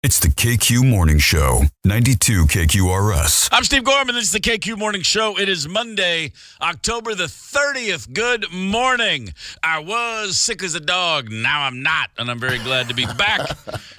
It's the KQ Morning Show, 92 KQRS. I'm Steve Gorman. This is the KQ Morning Show. It is Monday, October the 30th. Good morning. I was sick as a dog. Now I'm not, and I'm very glad to be back.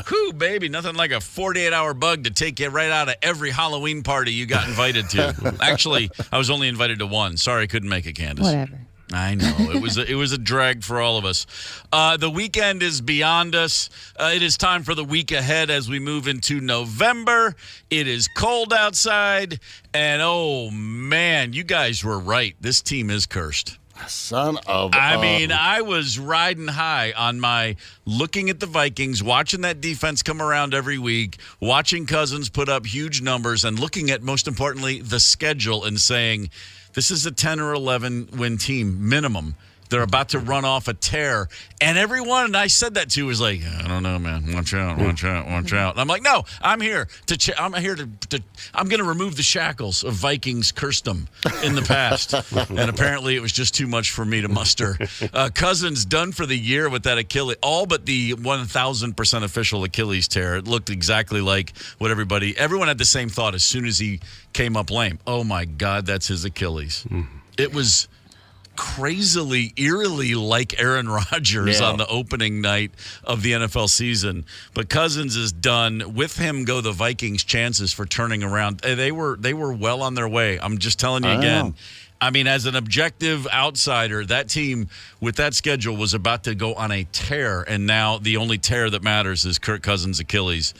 Whew, baby, nothing like a 48-hour bug to take you right out of every Halloween party you got invited to. Actually, I was only invited to one. Sorry I couldn't make it, Candace. Whatever. I know. It was a drag for all of us. The weekend is beyond us. It is time for the week ahead as we move into November. It is cold outside. And, oh, man, you guys were right. This team is cursed. Son of I mean, I was riding high on my looking at the Vikings, watching that defense come around every week, watching Cousins put up huge numbers, and looking at, most importantly, the schedule and saying, this is a 10 or 11 win team minimum. They're about to run off a tear. And everyone I said that to was like, I don't know, man. Watch out, watch out, watch out. And I'm like, no, I'm here to I'm going to remove the shackles of Vikings cursedom in the past. And apparently it was just too much for me to muster. Cousins done for the year with that Achilles, all but the 1,000% official Achilles tear. It looked exactly like what everyone had the same thought as soon as he came up lame. Oh my God, that's his Achilles. It was crazily, eerily like Aaron Rodgers on the opening night of the NFL season. But Cousins is done. With him go the Vikings' chances for turning around. They were well on their way. I'm just telling you again. I mean, as an objective outsider, that team with that schedule was about to go on a tear, and now the only tear that matters is Kirk Cousins' Achilles.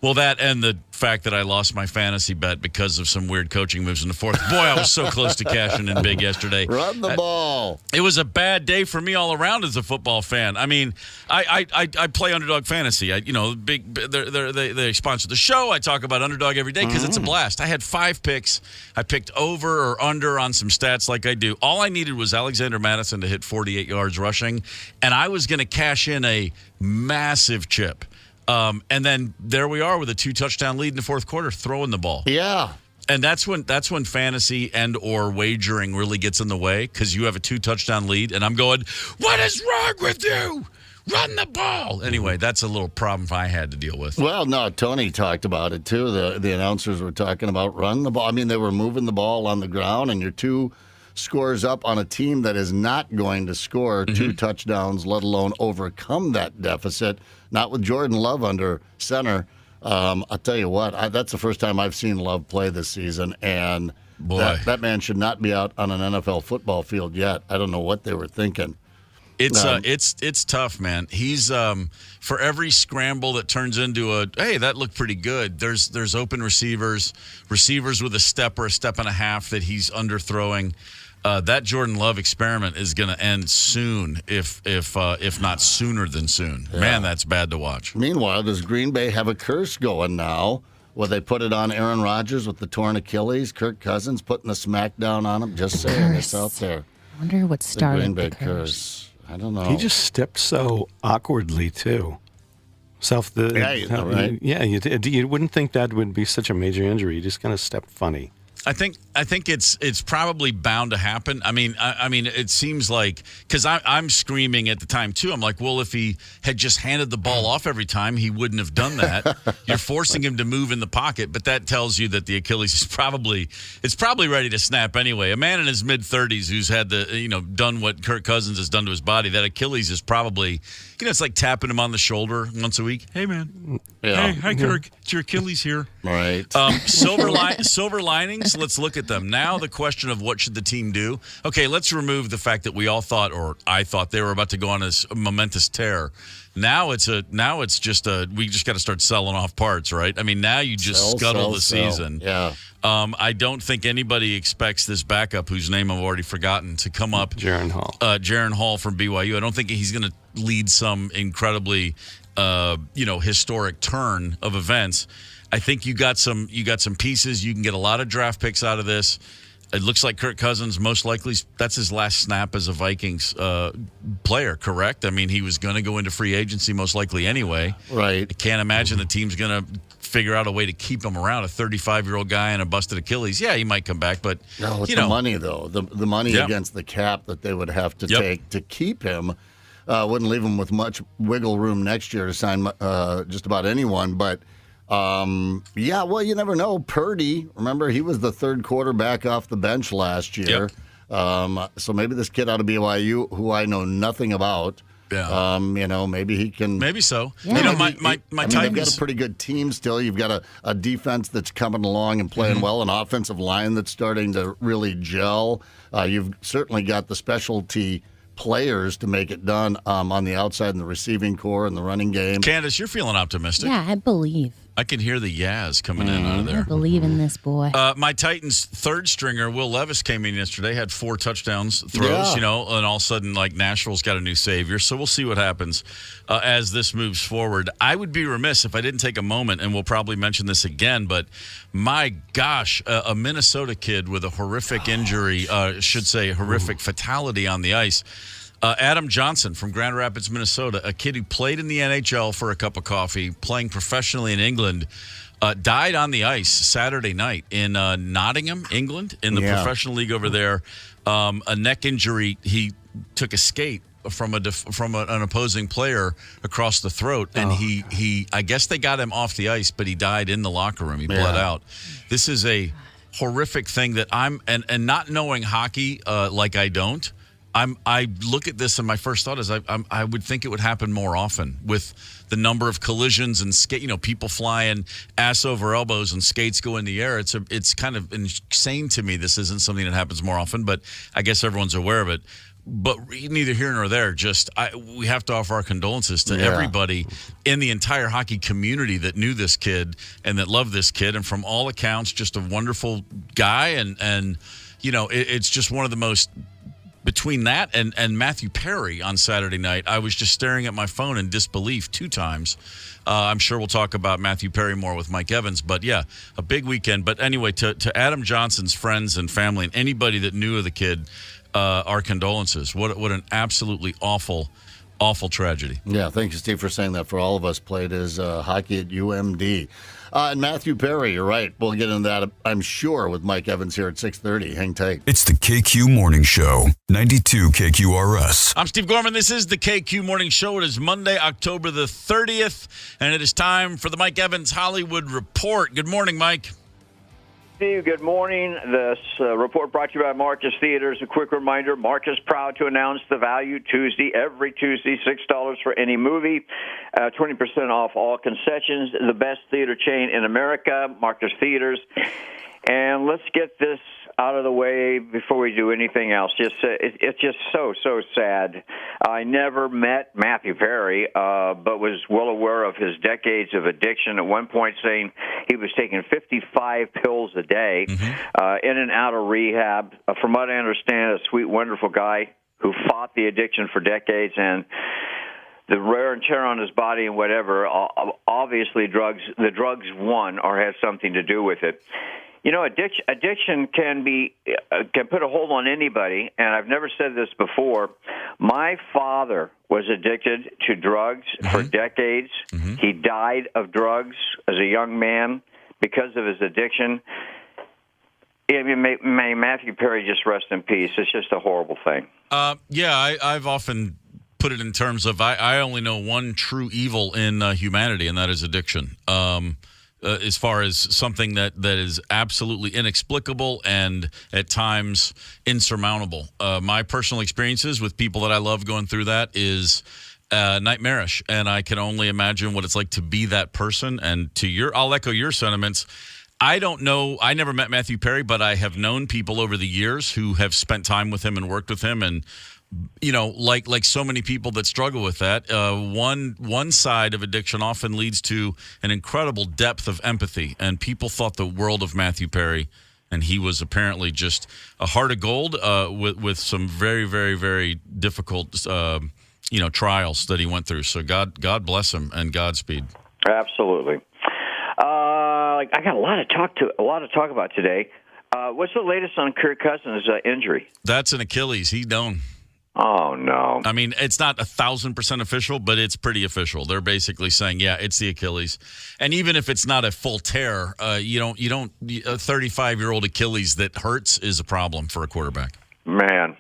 Well, that and the fact that I lost my fantasy bet because of some weird coaching moves in the fourth. Boy, I was so close to cashing in big yesterday. Run the ball. It was a bad day for me all around as a football fan. I mean, I play Underdog Fantasy. They sponsor the show. I talk about Underdog every day because it's a blast. I had 5 picks. I picked over or under on some stats like I do. All I needed was Alexander Mattison to hit 48 yards rushing, and I was going to cash in a massive chip. And then there we are with a 2-touchdown lead in the fourth quarter, throwing the ball. Yeah. And that's when fantasy and or wagering really gets in the way because you have a 2-touchdown lead, and I'm going, what is wrong with you? Run the ball. Anyway, that's a little problem I had to deal with. Well, no, Tony talked about it, too. The announcers were talking about run the ball. I mean, they were moving the ball on the ground, and you're 2 scores up on a team that is not going to score 2 touchdowns, let alone overcome that deficit. Not with Jordan Love under center. I'll tell you what, that's the first time I've seen Love play this season, and that man should not be out on an NFL football field yet. I don't know what they were thinking. It's tough, man. He's for every scramble that turns into a hey, that looked pretty good. There's open receivers with a step or a step and a half that he's underthrowing. That Jordan Love experiment is going to end soon, if not sooner than soon. Yeah. Man, that's bad to watch. Meanwhile, does Green Bay have a curse going now? Will they put it on Aaron Rodgers with the torn Achilles? Kirk Cousins putting the smackdown on him? Just saying this out there. I wonder what started the Green Bay the curse. I don't know. He just stepped so awkwardly too. Right. You wouldn't think that would be such a major injury. He just kind of stepped funny. I think it's probably bound to happen. I mean, it seems like because I'm screaming at the time too. I'm like, well, if he had just handed the ball off every time, he wouldn't have done that. You're forcing him to move in the pocket, but that tells you that the Achilles is probably ready to snap anyway. A man in his mid-30s who's had done what Kirk Cousins has done to his body, that Achilles is probably it's like tapping him on the shoulder once a week. Hey man, hey, hi Kirk, it's your Achilles here. Right. Silver linings. Let's look at them. Now the question of what should the team do? Okay, let's remove the fact that we all thought, or I thought, they were about to go on this momentous tear. Now we just got to start selling off parts, right? I mean, now you just scuttle the season. Yeah. I don't think anybody expects this backup, whose name I've already forgotten, to come up. Jaron Hall. Jaron Hall from BYU. I don't think he's going to lead some incredibly, historic turn of events. I think you got some pieces. You can get a lot of draft picks out of this. It looks like Kirk Cousins, most likely, that's his last snap as a Vikings player, correct? I mean, he was going to go into free agency most likely anyway. Right. I can't imagine the team's going to figure out a way to keep him around. A 35-year-old guy and a busted Achilles. Yeah, he might come back, but no, the money though, the money against the cap that they would have to take to keep him wouldn't leave him with much wiggle room next year to sign just about anyone. But Yeah, well, you never know. Purdy, remember, he was the third quarterback off the bench last year. So maybe this kid out of BYU, who I know nothing about, maybe he can. Maybe so. Yeah. You know, my Titans. They've got a pretty good team still. You've got a defense that's coming along and playing well, an offensive line that's starting to really gel. You've certainly got the specialty players to make it done on the outside in the receiving core and the running game. Candace, you're feeling optimistic. Yeah, I believe. I can hear the yas coming in out of I there. believe in this boy. My Titans third stringer, Will Levis, came in yesterday, had 4 touchdowns throws, and all of a sudden, Nashville's got a new savior. So we'll see what happens as this moves forward. I would be remiss if I didn't take a moment, and we'll probably mention this again, but my gosh, a Minnesota kid with a horrific injury, horrific fatality on the ice. Adam Johnson from Grand Rapids, Minnesota, a kid who played in the NHL for a cup of coffee, playing professionally in England, died on the ice Saturday night in Nottingham, England, in the professional league over there. A neck injury. He took a skate from an opposing player across the throat, and he I guess they got him off the ice, but he died in the locker room. He bled out. This is a horrific thing that and not knowing hockey like I don't. I look at this and my first thought is I would think it would happen more often with the number of collisions and people flying ass over elbows and skates go in the air. It's kind of insane to me. This isn't something that happens more often, but I guess everyone's aware of it. But neither here nor there. We have to offer our condolences to everybody in the entire hockey community that knew this kid and that loved this kid, and from all accounts, just a wonderful guy. And it's just one of the most. Between that and Matthew Perry on Saturday night, I was just staring at my phone in disbelief 2 times. I'm sure we'll talk about Matthew Perry more with Mike Evans. But, yeah, a big weekend. But anyway, to Adam Johnson's friends and family and anybody that knew of the kid, our condolences. What an absolutely awful tragedy. Yeah, thank you, Steve, for saying that. For all of us, played his hockey at UMD. And Matthew Perry, you're right. We'll get into that, I'm sure, with Mike Evans here at 6:30. Hang tight. It's the KQ Morning Show, 92 KQRS. I'm Steve Gorman. This is the KQ Morning Show. It is Monday, October the 30th, and it is time for the Mike Evans Hollywood Report. Good morning, Mike. Steve, good morning. This report brought to you by Marcus Theaters. A quick reminder, Marcus proud to announce the Value Tuesday, every Tuesday, $6 for any movie, 20% off all concessions, the best theater chain in America, Marcus Theaters. And let's get this out of the way before we do anything else. It's just so sad. I never met Matthew Perry, but was well aware of his decades of addiction. At one point saying he was taking 55 pills a day, in and out of rehab. From what I understand, a sweet, wonderful guy who fought the addiction for decades, and the wear and tear on his body and whatever, obviously the drugs won or had something to do with it. Addiction can put a hold on anybody, and I've never said this before. My father was addicted to drugs for decades. He died of drugs as a young man because of his addiction. May Matthew Perry just rest in peace. It's just a horrible thing. I've often put it in terms of I only know one true evil in humanity, and that is addiction. As far as something that is absolutely inexplicable and at times insurmountable. My personal experiences with people that I love going through that is nightmarish, and I can only imagine what it's like to be that person. And I'll echo your sentiments. I don't know. I never met Matthew Perry, but I have known people over the years who have spent time with him and worked with him, and like so many people that struggle with that, one side of addiction often leads to an incredible depth of empathy. And people thought the world of Matthew Perry, and he was apparently just a heart of gold with some very, very, very difficult, trials that he went through. So God bless him and Godspeed. Absolutely. I got a lot to talk about today. What's the latest on Kirk Cousins' injury? That's an Achilles. He's done. Oh, no. I mean, it's not 1,000% official, but it's pretty official. They're basically saying, yeah, it's the Achilles. And even if it's not a full tear, you don't a 35-year-old Achilles that hurts is a problem for a quarterback. Man,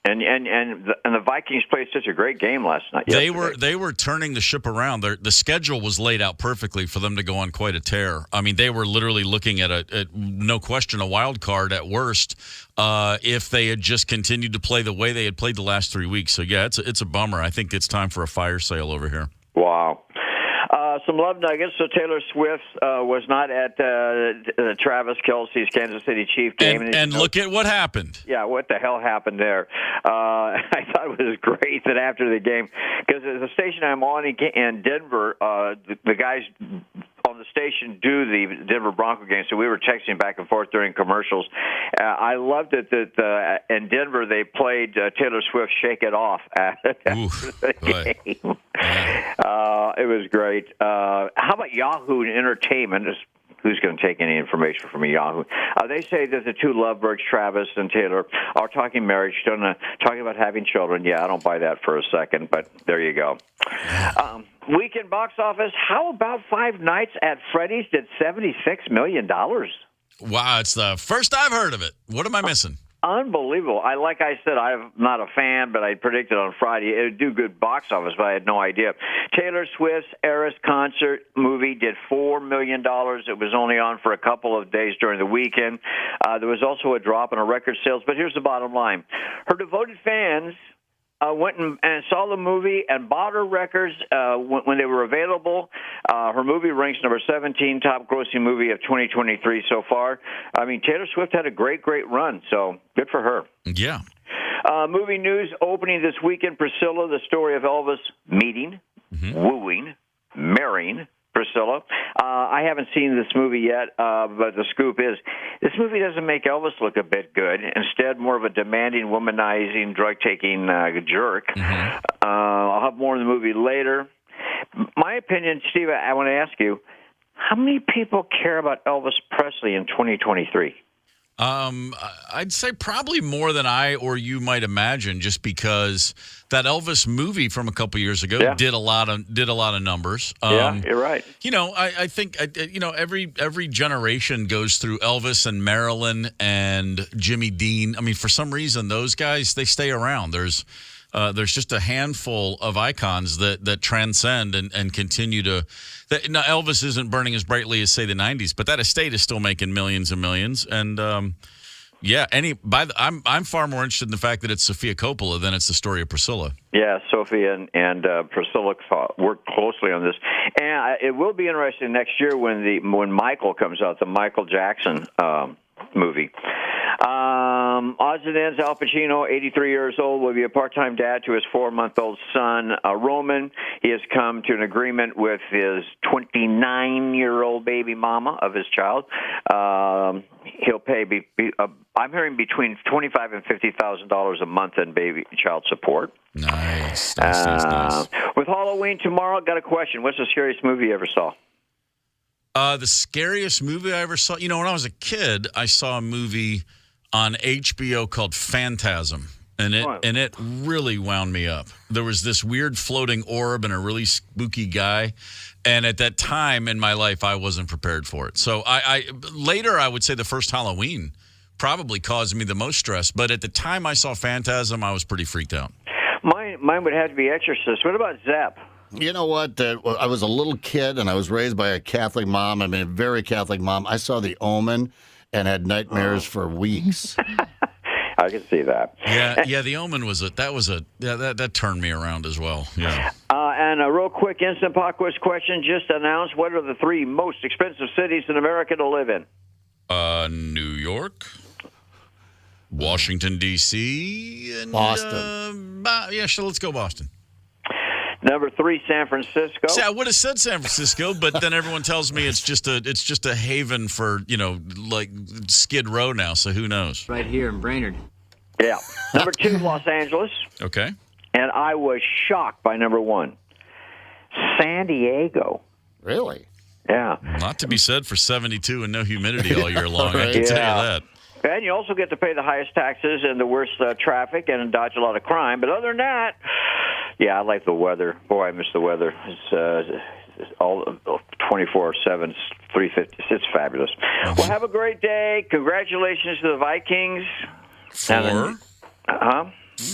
And the Vikings played such a great game last night. They were turning the ship around. The schedule was laid out perfectly for them to go on quite a tear. I mean, they were literally looking at no question a wild card at worst if they had just continued to play the way they had played the last 3 weeks. So yeah, it's a bummer. I think it's time for a fire sale over here. Wow. Some love nuggets. So Taylor Swift was not at Travis Kelce's Kansas City Chiefs game. And look at what happened. Yeah, what the hell happened there? I thought it was great that after the game, because the station I'm on in Denver, the guys on the station do the Denver Bronco game, so we were texting back and forth during commercials. I loved it that in Denver they played Taylor Swift "Shake It Off" after the game. It was great. How about Yahoo Entertainment? Who's going to take any information from Yahoo? They say that the two lovebirds, Travis and Taylor, are talking marriage, talking about having children. Yeah, I don't buy that for a second, but there you go. Weekend box office, how about Five Nights at Freddy's did $76 million? Wow, it's the first I've heard of it. What am I missing? Unbelievable. Like I said, I'm not a fan, but I predicted on Friday it would do good box office, but I had no idea. Taylor Swift's Eras concert movie did $4 million. It was only on for a couple of days during the weekend. There was also a drop in her record sales, but here's the bottom line. Her devoted fans went and saw the movie and bought her records when they were available. Her movie ranks number 17 top grossing movie of 2023 so far. I mean, Taylor Swift had a great run, so good for her. Yeah. Movie news opening this weekend, Priscilla, the story of Elvis meeting, wooing, marrying Priscilla. I haven't seen this movie yet, but the scoop is this movie doesn't make Elvis look a bit good. Instead, more of a demanding, womanizing, drug-taking jerk. I'll have more in the movie later. My opinion, Steve, I want to ask you, how many people care about Elvis Presley in 2023? I'd say probably more than I or you might imagine, just because that Elvis movie from a couple years ago did a lot of numbers. Yeah, you're right. You know, I think every generation goes through Elvis and Marilyn and Jimmy Dean. I mean, for some reason, those guys, they stay around. There's just a handful of icons that transcend and continue to. Now, Elvis isn't burning as brightly as, say, the 90s, but that estate is still making millions and millions. And, I'm far more interested in the fact that it's Sofia Coppola than it's the story of Priscilla. Yeah, Sophia and Priscilla worked closely on this. And it will be interesting next year when Michael comes out, the Michael Jackson movie. Odds and ends, Al Pacino, 83 years old, will be a part-time dad to his 4-month-old son, Roman. He has come to an agreement with his 29-year-old baby mama of his child. He'll pay, I'm hearing, between $25,000 and $50,000 a month in baby child support. Nice. With Halloween tomorrow, got a question. What's the scariest movie you ever saw? The scariest movie I ever saw, when I was a kid, I saw a movie on HBO called Phantasm, and it really wound me up. There was this weird floating orb and a really spooky guy, and at that time in my life, I wasn't prepared for it. So later, I would say the first Halloween probably caused me the most stress, but at the time I saw Phantasm, I was pretty freaked out. Mine would have to be Exorcist. What about Zep? You know what? I was a little kid, and I was raised by a Catholic mom. I mean, a very Catholic mom. I saw The Omen and had nightmares for weeks. I can see that. Yeah. The Omen that turned me around as well. Yeah. And a real quick instant pop quiz question just announced: what are the 3 most expensive cities in America to live in? New York, Washington D.C., and Boston. Let's go Boston. Number 3, San Francisco. See, I would have said San Francisco, but then everyone tells me it's just a haven for, like Skid Row now, so who knows? Right here in Brainerd. Yeah. Number 2, Los Angeles. Okay. And I was shocked by number 1, San Diego. Really? Yeah. Not to be said for 72 and no humidity all year long, I can tell you that. And you also get to pay the highest taxes and the worst traffic and dodge a lot of crime. But other than that, I like the weather. Boy, I miss the weather. It's all 24/7, 350. It's fabulous. Well, have a great day. Congratulations to the Vikings.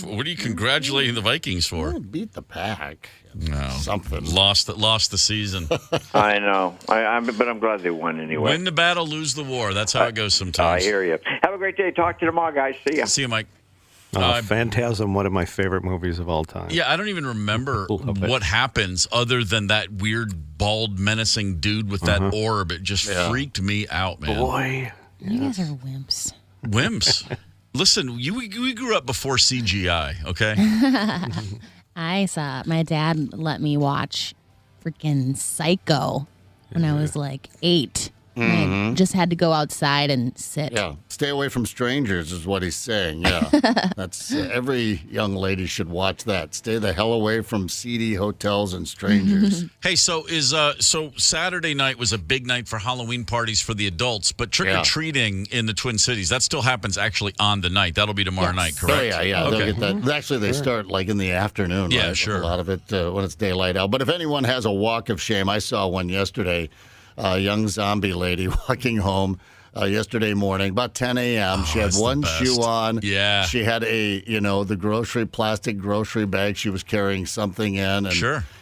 What are you congratulating the Vikings for? Beat the Pack. No. Something. Lost the season. I know. But I'm glad they won anyway. Win the battle, lose the war. That's how it goes sometimes. I hear you. Have a great day. Talk to you tomorrow, guys. See ya. See you, Mike. Phantasm, one of my favorite movies of all time. Yeah, I don't even remember what happens other than that weird, bald, menacing dude with that orb. It just freaked me out, man. Boy. You guys are wimps. Wimps. Listen, we grew up before CGI, okay? My dad let me watch freaking Psycho when I was like 8. I just had to go outside and sit. Yeah, stay away from strangers is what he's saying. Yeah, that's every young lady should watch that. Stay the hell away from seedy hotels and strangers. Hey, so Saturday night was a big night for Halloween parties for the adults, but trick-or-treating in the Twin Cities, that still happens actually on the night. That'll be tomorrow night, correct? Oh, yeah. Okay. They'll get that. Actually, they start like in the afternoon. Yeah, right? sure. A lot of it when it's daylight out. But if anyone has a walk of shame, I saw one yesterday. A young zombie lady walking home yesterday morning, about 10 a.m. She had one shoe on. Yeah. She had the plastic grocery bag. She was carrying something in. And,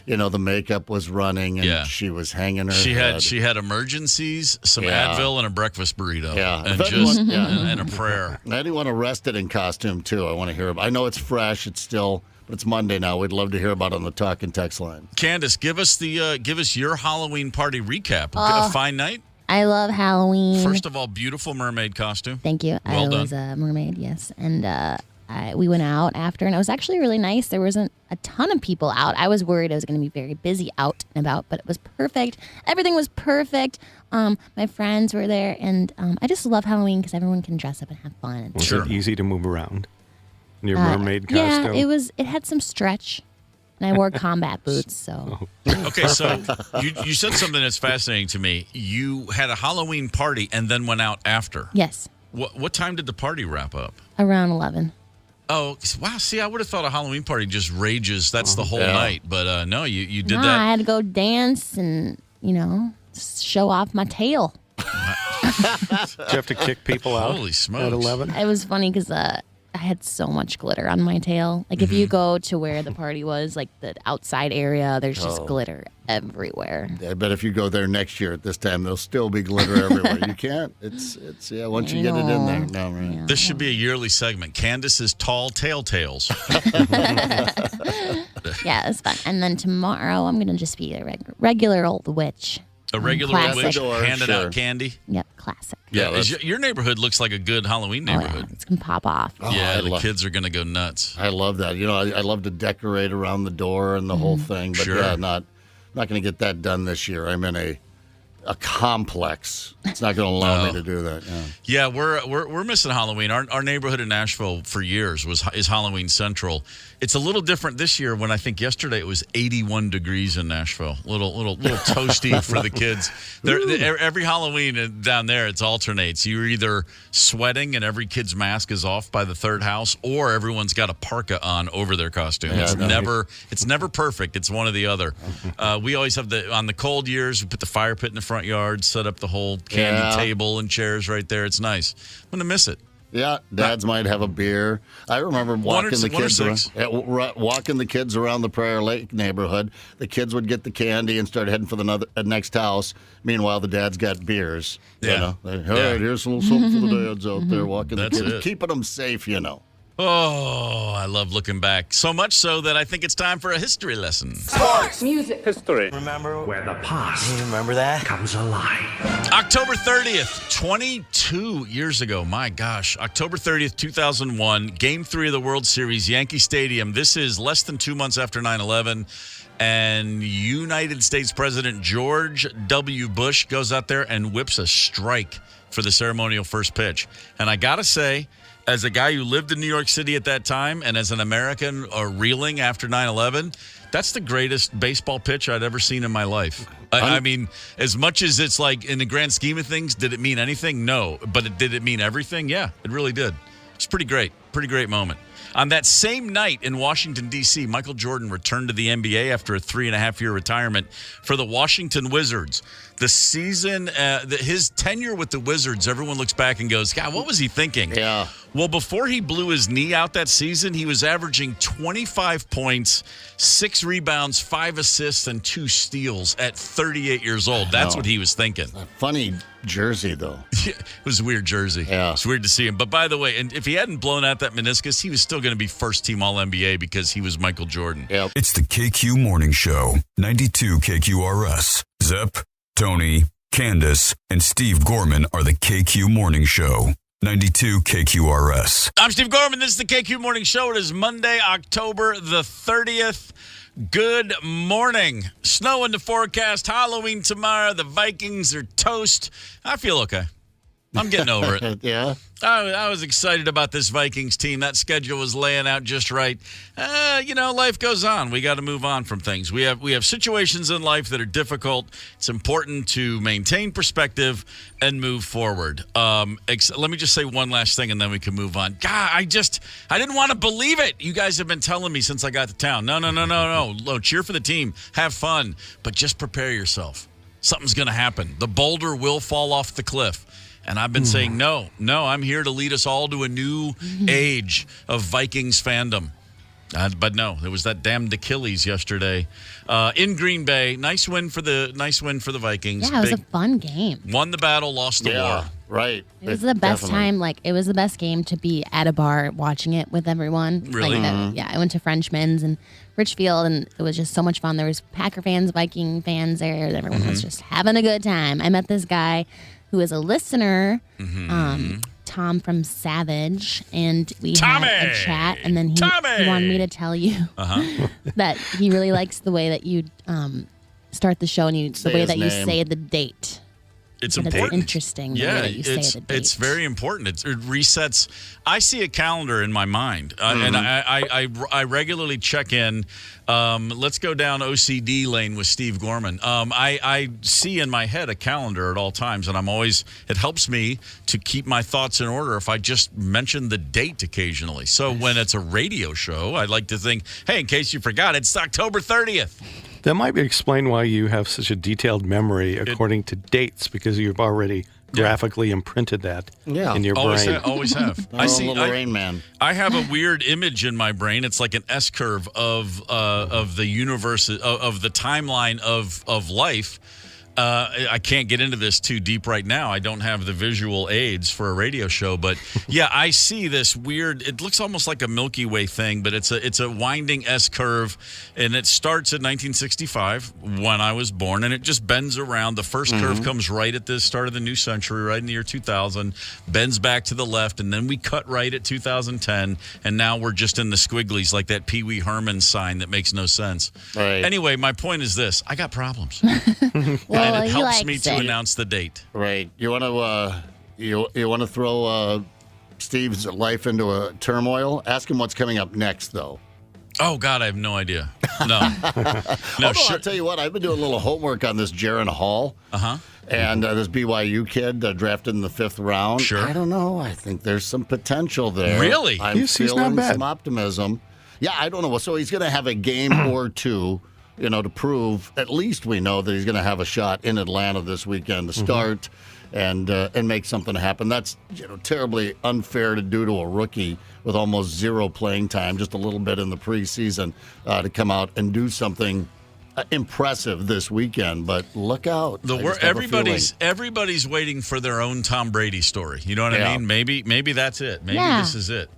the makeup was running, and she was hanging her head. She had emergencies, some Advil, and a breakfast burrito. Yeah. And a prayer. Anyone arrested in costume, too, I want to hear about. I know it's fresh. It's still... But it's Monday now. We'd love to hear about it on the talk and text line. Candace, give us your Halloween party recap. A fine night? I love Halloween. First of all, beautiful mermaid costume. Thank you. Well done. I was a mermaid, yes. And we went out after, and it was actually really nice. There wasn't a ton of people out. I was worried I was going to be very busy out and about, but it was perfect. Everything was perfect. My friends were there, and I just love Halloween because everyone can dress up and have fun. Was it easy to move around? Your mermaid costume? Yeah, it had some stretch, and I wore combat boots, so. Okay, so you said something that's fascinating to me. You had a Halloween party and then went out after. Yes. What time did the party wrap up? Around 11. Oh, wow. See, I would have thought a Halloween party just rages. That's the whole night. But no, you did that. I had to go dance and, show off my tail. Did you have to kick people out? Holy smokes. At 11? It was funny because I had so much glitter on my tail. Like, if you go to where the party was, like the outside area, there's just glitter everywhere. I bet if you go there next year at this time, there'll still be glitter everywhere. You can't. It's once you get it in there. No, right. Yeah. This should be a yearly segment. Candace's Tall Tales. Yeah, it's fun. And then tomorrow, I'm going to just be a regular old witch. A regular old witch Classic. handing out candy. Yep, classic. Yeah, your neighborhood looks like a good Halloween neighborhood. Oh, yeah. It's going to pop off. Yeah, the kids are going to go nuts. I love that. I love to decorate around the door and the whole thing. But not going to get that done this year. I'm in a complex. It's not going to allow me to do that. Yeah, we're missing Halloween. Our neighborhood in Nashville for years is Halloween Central. It's a little different this year when I think yesterday it was 81 degrees in Nashville. Little toasty for the kids. Every Halloween down there, it alternates. You're either sweating and every kid's mask is off by the third house, or everyone's got a parka on over their costume. It's never perfect. It's one or the other. We always have on the cold years, we put the fire pit in the front yard, set up the whole candy table and chairs right there. It's nice. I'm going to miss it. Yeah, dads might have a beer. I remember walking the kids around the Prairie Lake neighborhood. The kids would get the candy and start heading for the next house. Meanwhile, the dads got beers. Yeah. All right, here's a little something for the dads out there walking the kids, keeping them safe. Oh, I love looking back. So much so that I think it's time for a history lesson. Sports, music, history. Remember where the past comes alive. October 30th, 22 years ago. My gosh. October 30th, 2001. Game 3 of the World Series, Yankee Stadium. This is less than 2 months after 9/11. And United States President George W. Bush goes out there and whips a strike for the ceremonial first pitch. And I got to say, as a guy who lived in New York City at that time and as an American reeling after 9/11, that's the greatest baseball pitch I'd ever seen in my life. I mean, as much as it's like in the grand scheme of things, did it mean anything? No. But did it mean everything? Yeah, it really did. It's pretty great. Pretty great moment. On that same night in Washington, D.C., Michael Jordan returned to the NBA after a 3.5-year retirement for the Washington Wizards. The season, his tenure with the Wizards, everyone looks back and goes, God, what was he thinking? Yeah. Well, before he blew his knee out that season, he was averaging 25 points, 6 rebounds, 5 assists, and 2 steals at 38 years old. That's what he was thinking. A funny jersey, though. It was a weird jersey. Yeah. It's weird to see him. But by the way, and if he hadn't blown out that meniscus, he was still going to be first-team All-NBA because he was Michael Jordan. Yep. It's the KQ Morning Show, 92 KQRS. Zep, Tony, Candace, and Steve Gorman are the KQ Morning Show, 92 KQRS. I'm Steve Gorman. This is the KQ Morning Show. It is Monday, October the 30th. Good morning. Snow in the forecast. Halloween tomorrow. The Vikings are toast. I feel okay. I'm getting over it. Yeah. I was excited about this Vikings team. That schedule was laying out just right. Life goes on. We got to move on from things. We have situations in life that are difficult. It's important to maintain perspective and move forward. Let me just say one last thing, and then we can move on. God, I didn't want to believe it. You guys have been telling me since I got to town. No. Cheer for the team. Have fun. But just prepare yourself. Something's going to happen. The boulder will fall off the cliff. And I've been saying, no, I'm here to lead us all to a new age of Vikings fandom. But no, there was that damned Achilles yesterday in Green Bay. Nice win for the Vikings. Yeah, it was a fun game. Won the battle, lost the war. Right. It was the best Definitely. time. It was the best game to be at a bar watching it with everyone. Really? I went to Frenchman's and Richfield, and it was just so much fun. There was Packer fans, Viking fans there. Everyone was just having a good time. I met this guy who is a listener, Tom from Savage, and we had a chat, and then he wanted me to tell you that he really likes the way that you start the show and the way that you say the date. It's But important. It's interesting the way that you say the date. It's very important. It resets. I see a calendar in my mind, and I regularly check in. Let's go down OCD lane with Steve Gorman. I see in my head a calendar at all times, and it helps me to keep my thoughts in order if I just mention the date occasionally. So when it's a radio show, I like to think, hey, in case you forgot, it's October 30th. That might explain why you have such a detailed memory according to dates, because you've already graphically imprinted that in your brain. Always have. I see. Little Rain Man. I have a weird image in my brain. It's like an S curve of the universe, of the timeline of life. I can't get into this too deep right now. I don't have the visual aids for a radio show, but yeah, I see this weird. It looks almost like a Milky Way thing, but it's a winding S curve, and it starts in 1965 when I was born, and it just bends around. The first curve comes right at the start of the new century, right in the year 2000, bends back to the left, and then we cut right at 2010, and now we're just in the squigglies like that Pee Wee Herman sign that makes no sense. Right. Anyway, my point is this: I got problems. Well, And it he helps me likes to it. announce the date. Right. You want to you want to throw Steve's life into a turmoil? Ask him what's coming up next, though. Oh, God, I have no idea. No. Although, I'll tell you what, I've been doing a little homework on this Jaron Hall. And this BYU kid drafted in the 5th round. Sure. I don't know. I think there's some potential there. Really? I'm He's not feeling bad. some optimism. Yeah, I don't know. So he's going to have a game or two, to prove, at least we know that he's going to have a shot in Atlanta this weekend to start and make something happen. That's terribly unfair to do to a rookie with almost zero playing time, just a little bit in the preseason, to come out and do something impressive this weekend. But look out. Everybody's waiting for their own Tom Brady story. You know what I mean? Maybe that's it. Maybe this is it.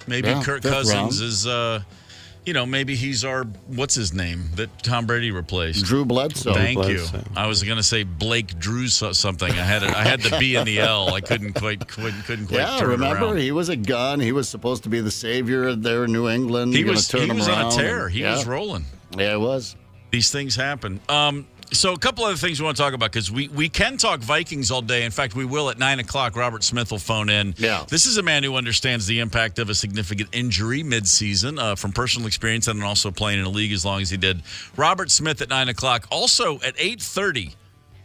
Maybe Kirk Cousins is maybe he's our, what's his name that Tom Brady replaced? Drew Bledsoe. Thank you. I was going to say Blake Drew something. I had the B and the L. I couldn't quite turn remember, it around. he was a gun. He was supposed to be the savior there in New England. He was turn him on a around tear. He was rolling. Yeah, it was. These things happen. So a couple other things we want to talk about, because we can talk Vikings all day. In fact, we will at 9 o'clock. Robert Smith will phone in. Yeah. This is a man who understands the impact of a significant injury midseason from personal experience, and also playing in a league as long as he did. Robert Smith at 9 o'clock. Also at 8:30,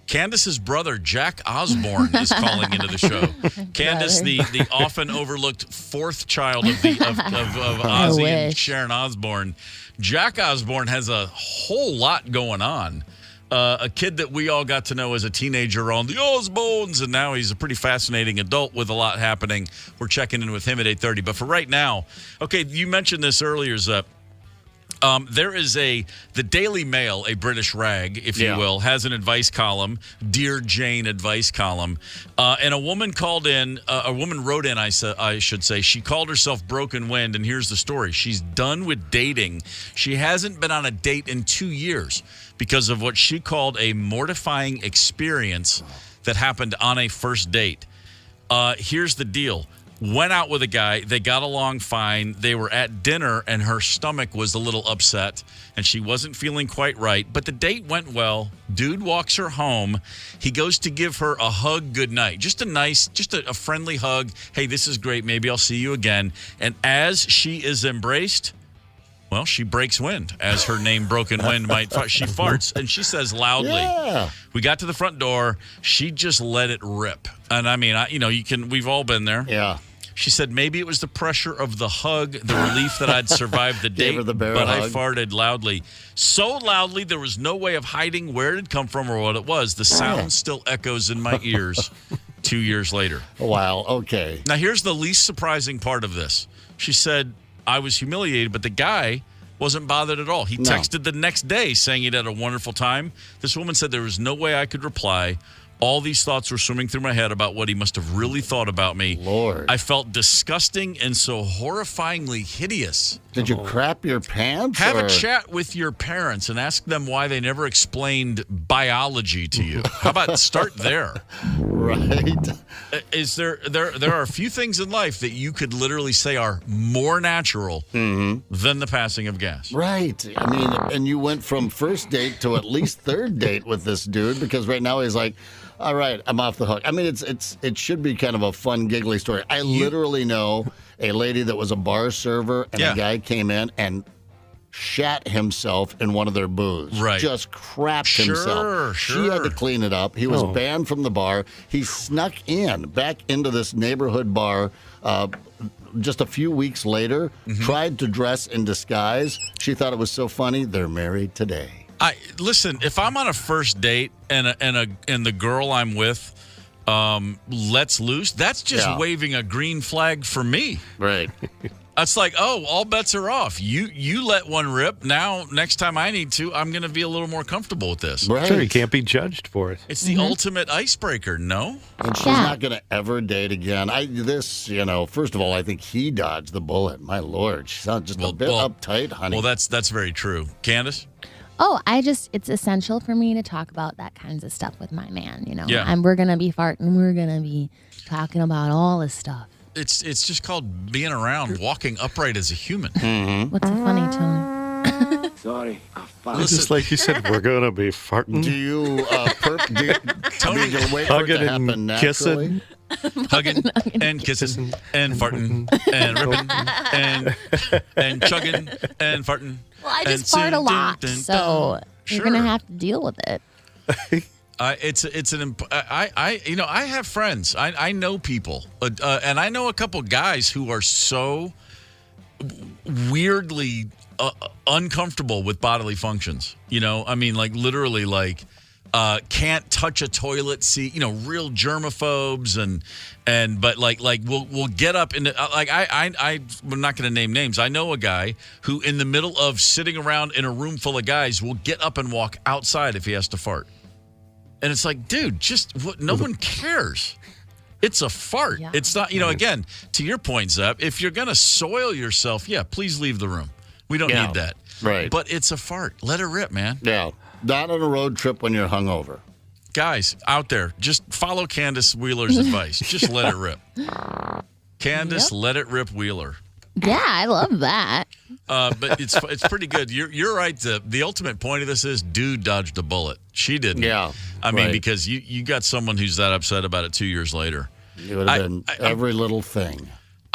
Candace's brother, Jack Osborne, is calling into the show. Candace, the often overlooked fourth child of Ozzy and Sharon Osbourne. Jack Osborne has a whole lot going on. A kid that we all got to know as a teenager on the Osbournes, and now he's a pretty fascinating adult with a lot happening. We're checking in with him at 8:30. But for right now, okay, you mentioned this earlier, Zep. There is the Daily Mail, a British rag, if you will, has an advice column, Dear Jane advice column. And a woman wrote in, I should say, she called herself Broken Wind, and here's the story. She's done with dating. She hasn't been on a date in 2 years because of what she called a mortifying experience that happened on a first date. Here's the deal. Went out with a guy. They got along fine. They were at dinner, and her stomach was a little upset, and she wasn't feeling quite right. But the date went well. Dude walks her home. He goes to give her a hug goodnight. Just a friendly hug. Hey, this is great. Maybe I'll see you again. And as she is embraced, well, she breaks wind, as her name Broken Wind might. She farts, and she says loudly. Yeah. We got to the front door. She just let it rip. And I mean, we've all been there. Yeah. She said maybe it was the pressure of the hug, the relief that I'd survived the date, but I farted loudly. So loudly, there was no way of hiding where it had come from or what it was. The sound still echoes in my ears 2 years later. Wow, okay. Now, here's the least surprising part of this. She said, I was humiliated, but the guy wasn't bothered at all. He texted the next day saying he'd had a wonderful time. This woman said there was no way I could reply. All these thoughts were swimming through my head about what he must have really thought about me. Lord. I felt disgusting and so horrifyingly hideous. Did you crap your pants? Have a chat with your parents and ask them why they never explained biology to you. How about start there? Right. There are a few things in life that you could literally say are more natural than the passing of gas. Right. I mean, and you went from first date to at least third date with this dude, because right now he's like, all right, I'm off the hook. I mean, it should be kind of a fun, giggly story. I literally know a lady that was a bar server, and a guy came in and shat himself in one of their booths. Right. Just crapped himself. She had to clean it up. He was banned from the bar. He snuck back into this neighborhood bar just a few weeks later, tried to dress in disguise. She thought it was so funny. They're married today. Listen, if I'm on a first date and the girl I'm with lets loose, that's just waving a green flag for me. Right. It's like, oh, all bets are off. You let one rip. Now, next time I need to, I'm going to be a little more comfortable with this. Right. Sure, you can't be judged for it. It's the ultimate icebreaker, no? And she's not going to ever date again. First of all, I think he dodged the bullet. My Lord, she's not just a bit uptight, honey. Well, that's very true. Candace? Oh, it's essential for me to talk about that kinds of stuff with my man, Yeah. And we're going to be farting. We're going to be talking about all this stuff. It's just called being around, walking upright as a human. What's so funny, Tony? Sorry. Just like you said, we're going to be farting. Do you Tony, you wait for it to happen naturally? Kissing. Hugging and kissing and farting and ripping and chugging and farting. Well, I just fart a lot, so you're going to have to deal with it. I have friends. I know people, and I know a couple guys who are so weirdly uncomfortable with bodily functions. I mean, like literally, like can't touch a toilet seat. Real germaphobes, but we'll get up and I'm not going to name names. I know a guy who, in the middle of sitting around in a room full of guys, will get up and walk outside if he has to fart. And it's like, dude, no one cares. It's a fart. Yeah. It's not, again, to your point, Zep, if you're going to soil yourself, please leave the room. We don't need that. Right. But it's a fart. Let it rip, man. Yeah. Not on a road trip when you're hungover. Guys, out there, just follow Candace Wheeler's advice. Just let it rip. Candace, let it rip Wheeler. Yeah, I love that. But it's pretty good. You're right. The ultimate point of this is dude dodged a bullet. She didn't. Yeah. I mean, because you got someone who's that upset about it 2 years later. It would have been every little thing.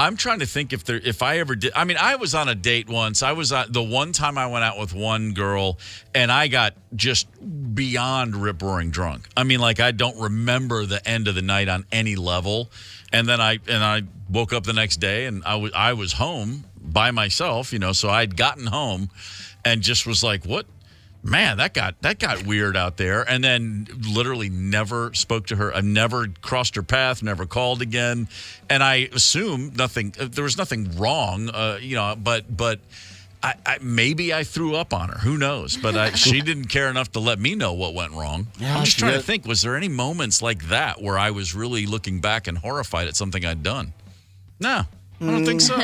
I'm trying to think if I ever did. I mean, I was on a date once. I was the one time I went out with one girl, and I got just beyond rip-roaring drunk. I mean, like, I don't remember the end of the night on any level. And then I woke up the next day, and I was home by myself, so I'd gotten home and just was like, what? Man, that got weird out there, and then literally never spoke to her. I've never crossed her path, never called again, and I assume nothing. There was nothing wrong, but I maybe I threw up on her. Who knows? But she didn't care enough to let me know what went wrong. Yeah, I'm just trying to think. Was there any moments like that where I was really looking back and horrified at something I'd done? No, I don't think so.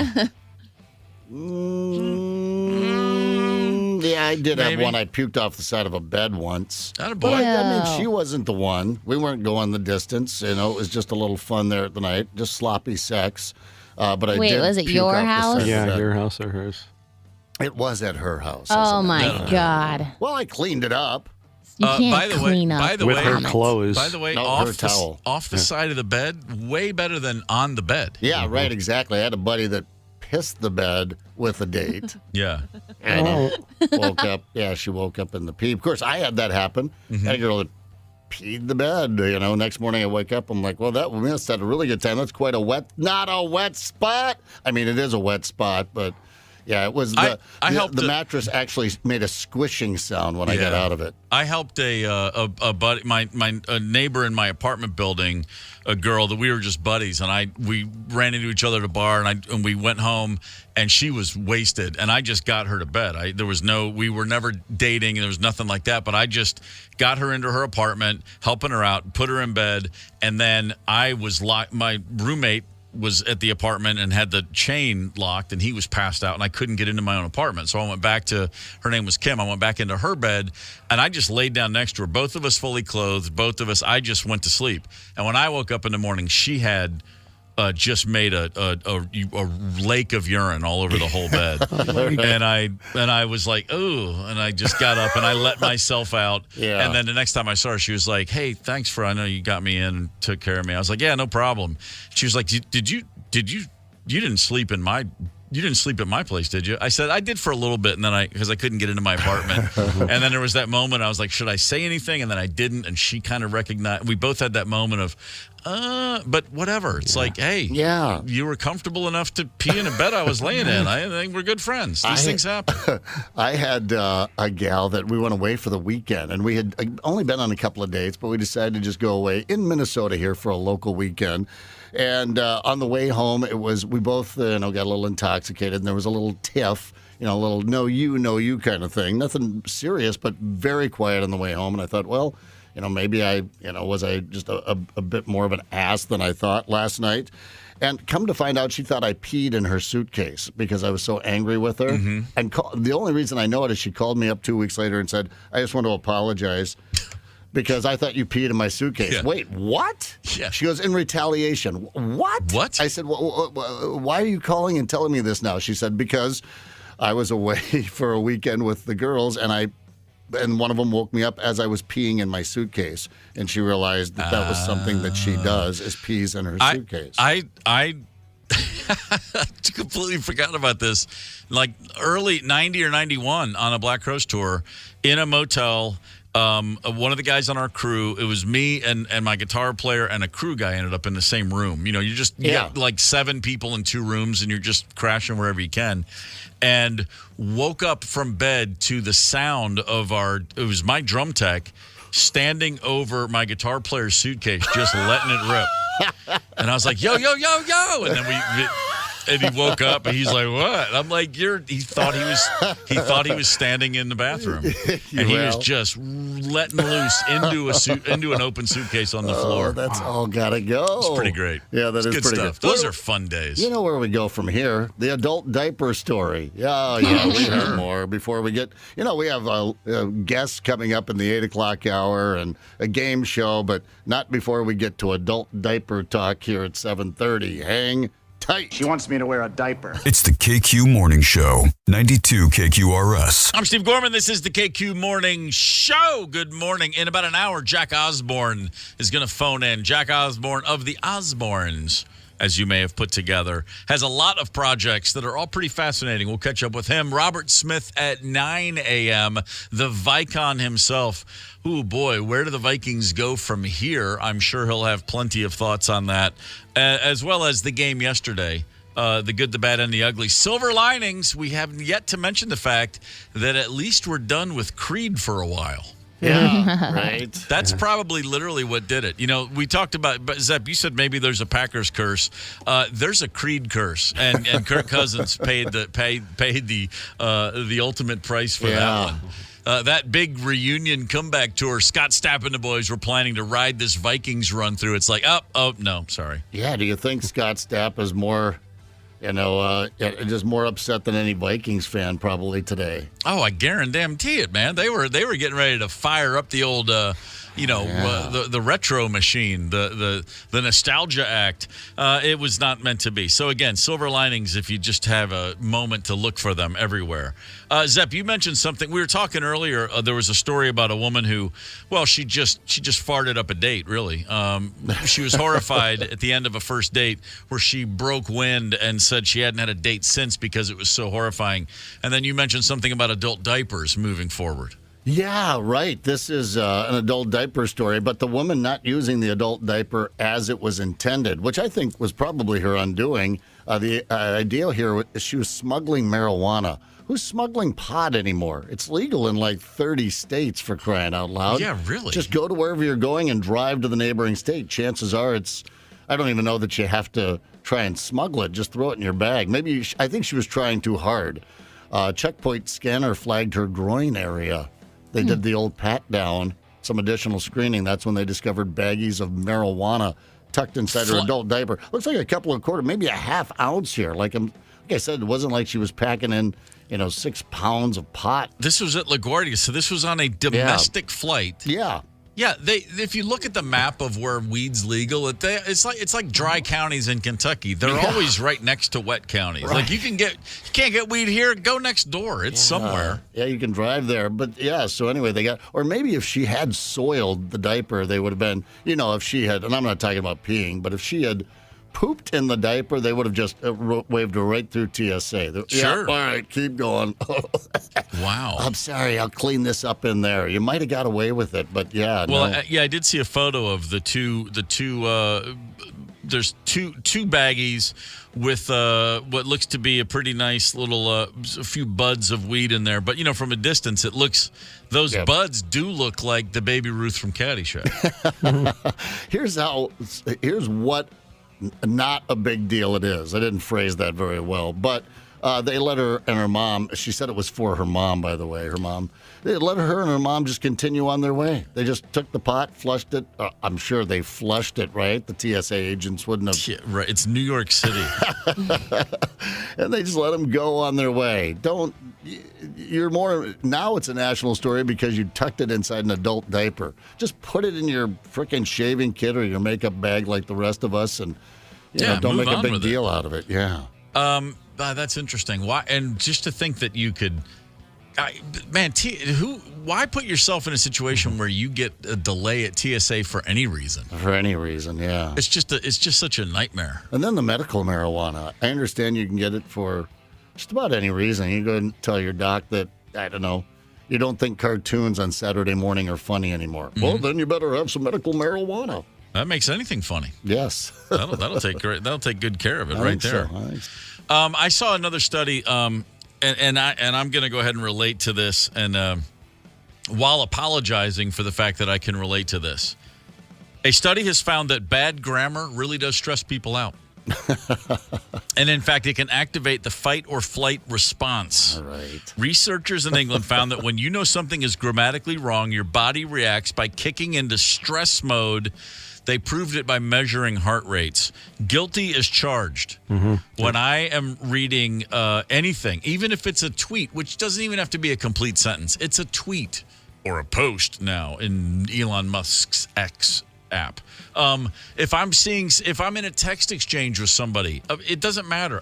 Yeah, I did have one. I puked off the side of a bed once. Attaboy. But I mean, she wasn't the one. We weren't going the distance. It was just a little fun there at the night, just sloppy sex. But I Wait, did was it puke your off the house? side of the Yeah, bed. your house or hers? It was at her house. Oh my God! Well, I cleaned it up. You can't clean up. by the With way, her clothes. By the way, No, her towel. off the side of the bed, way better than on the bed. Yeah, right, exactly. I had a buddy that pissed the bed with a date. Yeah. And woke up. Yeah, she woke up in the pee. Of course, I had that happen. I had a girl that peed the bed. Next morning I wake up. I'm like, well, that we must have had a really good time. That's quite not a wet spot. I mean, it is a wet spot, but yeah, it was the mattress actually made a squishing sound when I got out of it. I helped a buddy, a neighbor in my apartment building, a girl that we were just buddies, and we ran into each other at a bar, and we went home, and she was wasted, and I just got her to bed. We were never dating, and there was nothing like that, but I just got her into her apartment, helping her out, put her in bed, and then my roommate was at the apartment and had the chain locked, and he was passed out, and I couldn't get into my own apartment. So I went back to, her name was Kim. I went back into her bed, and I just laid down next to her. Both of us fully clothed. Both of us. I just went to sleep. And when I woke up in the morning, she had just made a lake of urine all over the whole bed. and I was like, ooh, and I just got up and I let myself out. Yeah. And then the next time I saw her, she was like, hey, thanks I know you got me in and took care of me. I was like, yeah, no problem. She was like, you didn't sleep in my You didn't sleep at my place, did you? I said, I did for a little bit, and then because I couldn't get into my apartment. And then there was that moment, I was like, should I say anything? And then I didn't, and she kind of recognized. We both had that moment of, but whatever. It's like, hey, you were comfortable enough to pee in a bed I was laying in. I think we're good friends. These things happen. I had a gal that we went away for the weekend, and we had only been on a couple of dates, but we decided to just go away in Minnesota here for a local weekend. And on the way home, we both got a little intoxicated, and there was a little tiff, a little no you kind of thing. Nothing serious, but very quiet on the way home. And I thought, well, maybe was I just a bit more of an ass than I thought last night. And come to find out, she thought I peed in her suitcase because I was so angry with her. Mm-hmm. And the only reason I know it is she called me up 2 weeks later and said, I just want to apologize. Because I thought you peed in my suitcase. Yeah. Wait, what? Yeah. She goes, in retaliation. What? What? I said, why are you calling and telling me this now? She said, because I was away for a weekend with the girls, and one of them woke me up as I was peeing in my suitcase. And she realized that was something that she does, is pees in her suitcase. I completely forgot about this. Like early 90 or 91 on a Black Crowes tour in a motel. One of the guys on our crew, it was me and my guitar player and a crew guy ended up in the same room. You got like 7 people in 2 rooms and you're just crashing wherever you can. And woke up from bed to the sound of it was my drum tech standing over my guitar player's suitcase, just letting it rip. And I was like, yo, yo, yo, yo. And then and he woke up and he's like, what? And I'm like, he thought he was standing in the bathroom. And he was just letting loose into an open suitcase on the floor. That's all gotta go. It's pretty great. Yeah, that is good pretty stuff. good. Those are fun days. You know where we go from here? The adult diaper story. Yeah, we have more before we get. We have guests coming up in the 8 o'clock hour and a game show, but not before we get to adult diaper talk here at 7:30. Hang tight. She wants me to wear a diaper. It's the KQ Morning Show, 92 KQRS. I'm Steve Gorman. This is the KQ Morning Show. Good morning. In about an hour, Jack Osborne is going to phone in. Jack Osborne of the Osbournes as you may have put together. Has a lot of projects that are all pretty fascinating. We'll catch up with him. Robert Smith at 9 a.m., the Vicon himself. Ooh, boy, where do the Vikings go from here? I'm sure he'll have plenty of thoughts on that, as well as the game yesterday. The good, the bad, and the ugly. Silver linings. We haven't yet to mention the fact that at least we're done with Creed for a while. Yeah, right. That's probably literally what did it. You know, we talked about, but Zep, you said maybe there's a Packers curse. There's a Creed curse, and Kirk Cousins paid the ultimate price for that one. That big reunion comeback tour, Scott Stapp and the boys were planning to ride this Vikings run through. It's like, oh no, sorry. Yeah, do you think Scott Stapp is more, just more upset than any Vikings fan probably today? Oh, I guarantee it, man. They were getting ready to fire up the old, the retro machine, the nostalgia act. It was not meant to be. So again, silver linings if you just have a moment to look for them everywhere. Zep, you mentioned something. We were talking earlier. There was a story about a woman who, well, she just farted up a date. Really, she was horrified at the end of a first date where she broke wind and said she hadn't had a date since because it was so horrifying. And then you mentioned something about adult diapers moving forward. Yeah, right. This is an adult diaper story, but the woman not using the adult diaper as it was intended, which I think was probably her undoing. The idea here is she was smuggling marijuana. Who's smuggling pot anymore? It's legal in like 30 states, for crying out loud. Yeah, really? Just go to wherever you're going and drive to the neighboring state. Chances are I don't even know that you have to try and smuggle it. Just throw it in your bag. I think she was trying too hard. Checkpoint scanner flagged her groin area. They did the old pat down, some additional screening. That's when they discovered baggies of marijuana tucked inside her adult diaper. Looks like a couple of quarter, maybe a half ounce here. Like I said, it wasn't like she was packing in, 6 pounds of pot. This was at LaGuardia, so this was on a domestic flight. Yeah. Yeah, if you look at the map of where weed's legal, it's like dry counties in Kentucky. They're always right next to wet counties. Right. Like you can't get weed here, go next door. It's somewhere. Yeah, you can drive there. But so anyway, or maybe if she had soiled the diaper, they would have been, if she had, and I'm not talking about peeing, but if she had pooped in the diaper, they would have just waved her right through TSA. Sure. All right, keep going. Wow. I'm sorry, I'll clean this up in there. You might have got away with it, but yeah. Well, no. I did see a photo of the two. There's two baggies with what looks to be a pretty nice little a few buds of weed in there. But from a distance, it looks those buds do look like the Baby Ruth from Caddyshack. Here's what not a big deal it is. I didn't phrase that very well, but they let her and her mom, she said it was for her mom, by the way, they let her and her mom just continue on their way. They just took the pot, flushed it. I'm sure they flushed it, right? The TSA agents wouldn't have. Yeah, right. It's New York City. And they just let them go on their way. Now it's a national story because you tucked it inside an adult diaper. Just put it in your frickin' shaving kit or your makeup bag like the rest of us and don't make a big deal out of it. Yeah. That's interesting. Why? And just to think that you could, why put yourself in a situation where you get a delay at TSA for any reason? For any reason, yeah. It's just such a nightmare. And then the medical marijuana. I understand you can get it for just about any reason. You go and tell your doc that, I don't know, you don't think cartoons on Saturday morning are funny anymore. Mm-hmm. Well, then you better have some medical marijuana. That makes anything funny. Yes. that'll take good care of it right there. So. I saw another study, and I'm going to go ahead and relate to this, and while apologizing for the fact that I can relate to this, a study has found that bad grammar really does stress people out. And in fact, it can activate the fight or flight response. All right. Researchers in England found that when you know something is grammatically wrong, your body reacts by kicking into stress mode. They proved it by measuring heart rates. Guilty as charged. Mm-hmm. When I am reading anything, even if it's a tweet, which doesn't even have to be a complete sentence, it's a tweet or a post now in Elon Musk's X app. If I'm in a text exchange with somebody, it doesn't matter.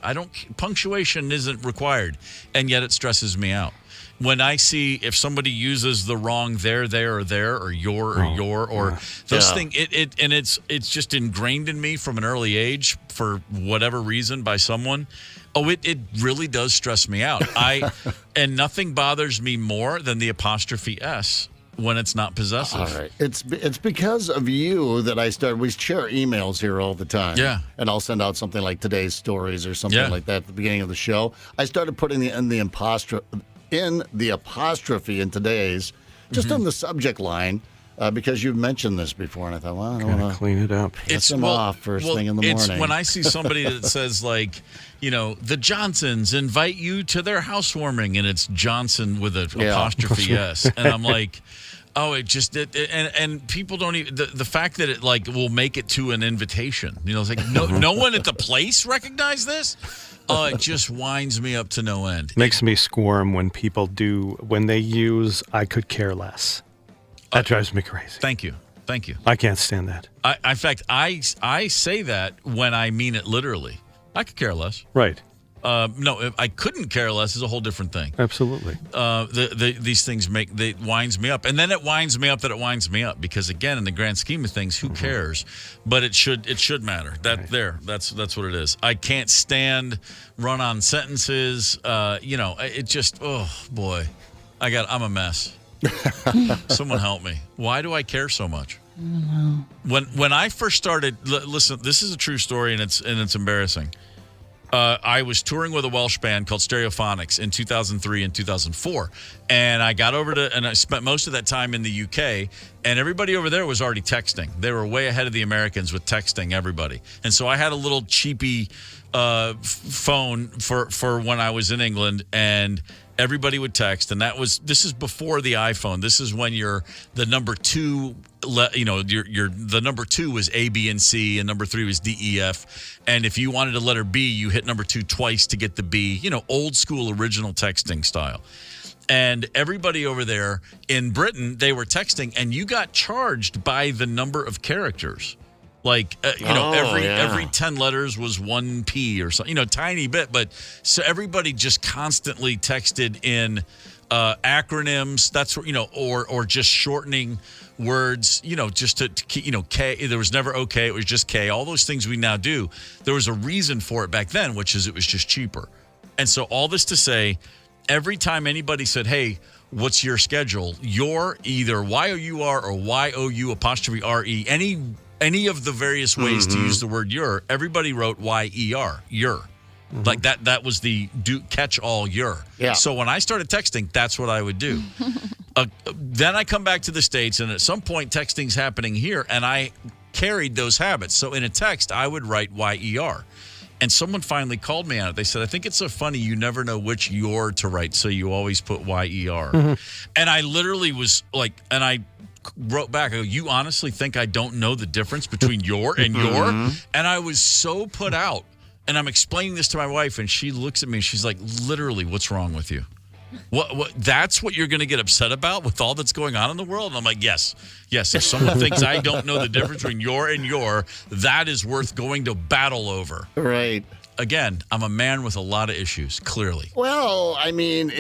Punctuation isn't required, and yet it stresses me out. when I see if somebody uses the wrong there, or your, or those things, it's just ingrained in me from an early age for whatever reason by someone. Oh, it really does stress me out. And nothing bothers me more than the apostrophe S when it's not possessive. All right. It's because of you that we share emails here all the time. Yeah. And I'll send out something like today's stories or something like that at the beginning of the show. I started putting the apostrophe in today's, just on the subject line. Because you've mentioned this before, and I thought, well, I don't want to clean it up. Piss them off first thing in the morning. It's when I see somebody that says, like, the Johnsons invite you to their housewarming, and it's Johnson with an apostrophe S. And I'm like, oh, and people don't even, the fact that it, like, will make it to an invitation. It's like, no one at the place recognized this? It just winds me up to no end. Makes me squirm when they use I could care less. That drives me crazy. Thank you. I can't stand that. In fact, I say that when I mean it literally. I could care less. Right. No, I couldn't care less is a whole different thing. Absolutely. These things winds me up. And then it winds me up that it winds me up because, again, in the grand scheme of things, who cares? But it should matter. That's what it is. I can't stand run-on sentences. It just, oh, boy. I'm a mess. Someone help me. Why do I care so much? I don't know. When I first started, listen, this is a true story and it's embarrassing. I was touring with a Welsh band called Stereophonics in 2003 and 2004, and I got over and I spent most of that time in the UK, and everybody over there was already texting. They were way ahead of the Americans with texting everybody, and so I had a little cheapy phone for when I was in England, and everybody would text, and this is before the iPhone. This is when you're the number two, the number two was A, B, and C, and number three was D, E, F. And if you wanted a letter B, you hit number two twice to get the B, old school original texting style. And everybody over there in Britain, they were texting, and you got charged by the number of characters. Like, every 10 letters was 1 P or something, tiny bit. But so everybody just constantly texted in acronyms. That's what, or just shortening words, just to K. There was never OK. It was just K. All those things we now do. There was a reason for it back then, which is it was just cheaper. And so all this to say, every time anybody said, hey, what's your schedule? You're either Y-O-U-R or Y-O-U apostrophe R-E. Any of the various ways to use the word your, everybody wrote Y-E-R, your. Like that was the catch-all your. Yeah. So when I started texting, that's what I would do. Then I come back to the States, and at some point texting's happening here, and I carried those habits. So in a text, I would write Y-E-R. And someone finally called me on it. They said, I think it's so funny you never know which your to write, so you always put Y-E-R. And I literally was like, and I wrote back, I go, you honestly think I don't know the difference between your and your? And I was so put out. And I'm explaining this to my wife, and she looks at me, and she's like, literally, what's wrong with you? What? That's what you're going to get upset about with all that's going on in the world? And I'm like, yes. If someone thinks I don't know the difference between your and your, that is worth going to battle over. Right. Again, I'm a man with a lot of issues, clearly. Well, I mean,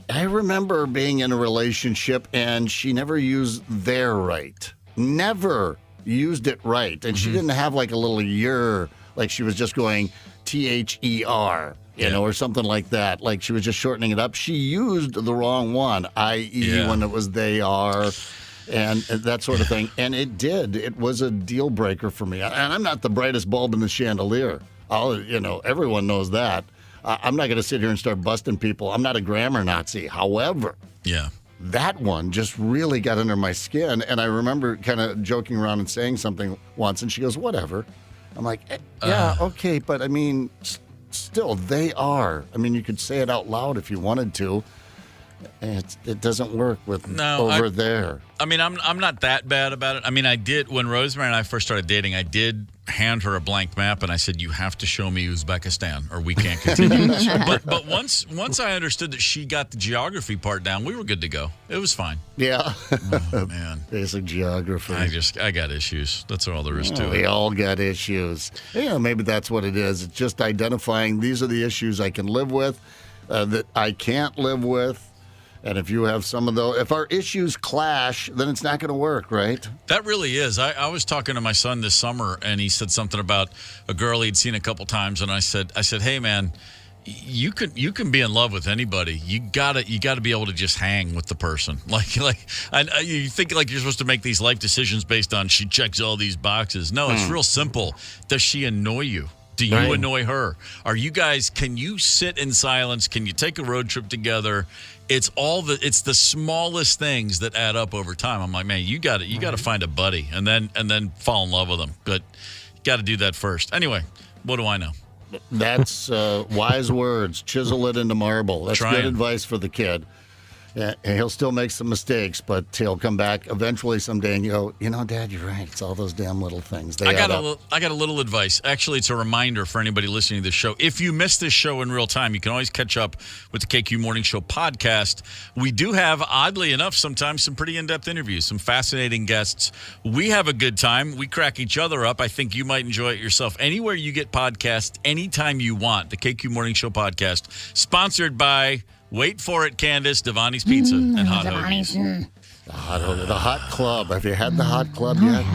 I remember being in a relationship, and she never used their right. Never used it right. And she didn't have like a little yer, like she was just going THER, or something like that. Like she was just shortening it up. She used the wrong one, i.e. when it was they are. And that sort of thing. And it was a deal breaker for me. And I'm not the brightest bulb in the chandelier. Everyone knows that. I'm not going to sit here and start busting people. I'm not a grammar Nazi. However, that one just really got under my skin. And I remember kind of joking around and saying something once, and she goes, whatever. I'm like, okay, but I mean, still, they are. I mean, you could say it out loud if you wanted to. It doesn't work with over there. I mean, I'm not that bad about it. I mean, I did, when Rosemary and I first started dating, I did hand her a blank map, and I said, you have to show me Uzbekistan, or we can't continue. But once I understood that she got the geography part down, we were good to go. It was fine. Yeah. Oh, man. Basic geography. I got issues. That's all there is to it. We all got issues. Maybe that's what it is. It's just identifying these are the issues I can live with, that I can't live with. And if you have some of those, if our issues clash, then it's not going to work, right? That really is. I was talking to my son this summer, and he said something about a girl he'd seen a couple times, and I said, hey, man, you can be in love with anybody. You gotta be able to just hang with the person. You think like you're supposed to make these life decisions based on she checks all these boxes. No, it's real simple. Does she annoy you? Do you annoy her? Can you sit in silence? Can you take a road trip together? It's the smallest things that add up over time. I'm like, man, you got to find a buddy and then fall in love with them. But you got to do that first. Anyway, what do I know? That's wise words. Chisel it into marble. That's good advice for the kid. And he'll still make some mistakes, but he'll come back eventually someday and go, Dad, you're right. It's all those damn little things. I got a little advice. Actually, it's a reminder for anybody listening to this show. If you missed this show in real time, you can always catch up with the KQ Morning Show podcast. We do have, oddly enough, sometimes some pretty in-depth interviews, some fascinating guests. We have a good time. We crack each other up. I think you might enjoy it yourself. Anywhere you get podcasts, anytime you want, the KQ Morning Show podcast, sponsored by... Wait for it, Candace. Devani's Pizza and Hot Hoagies. The Hot Club. Have you had the Hot Club yet?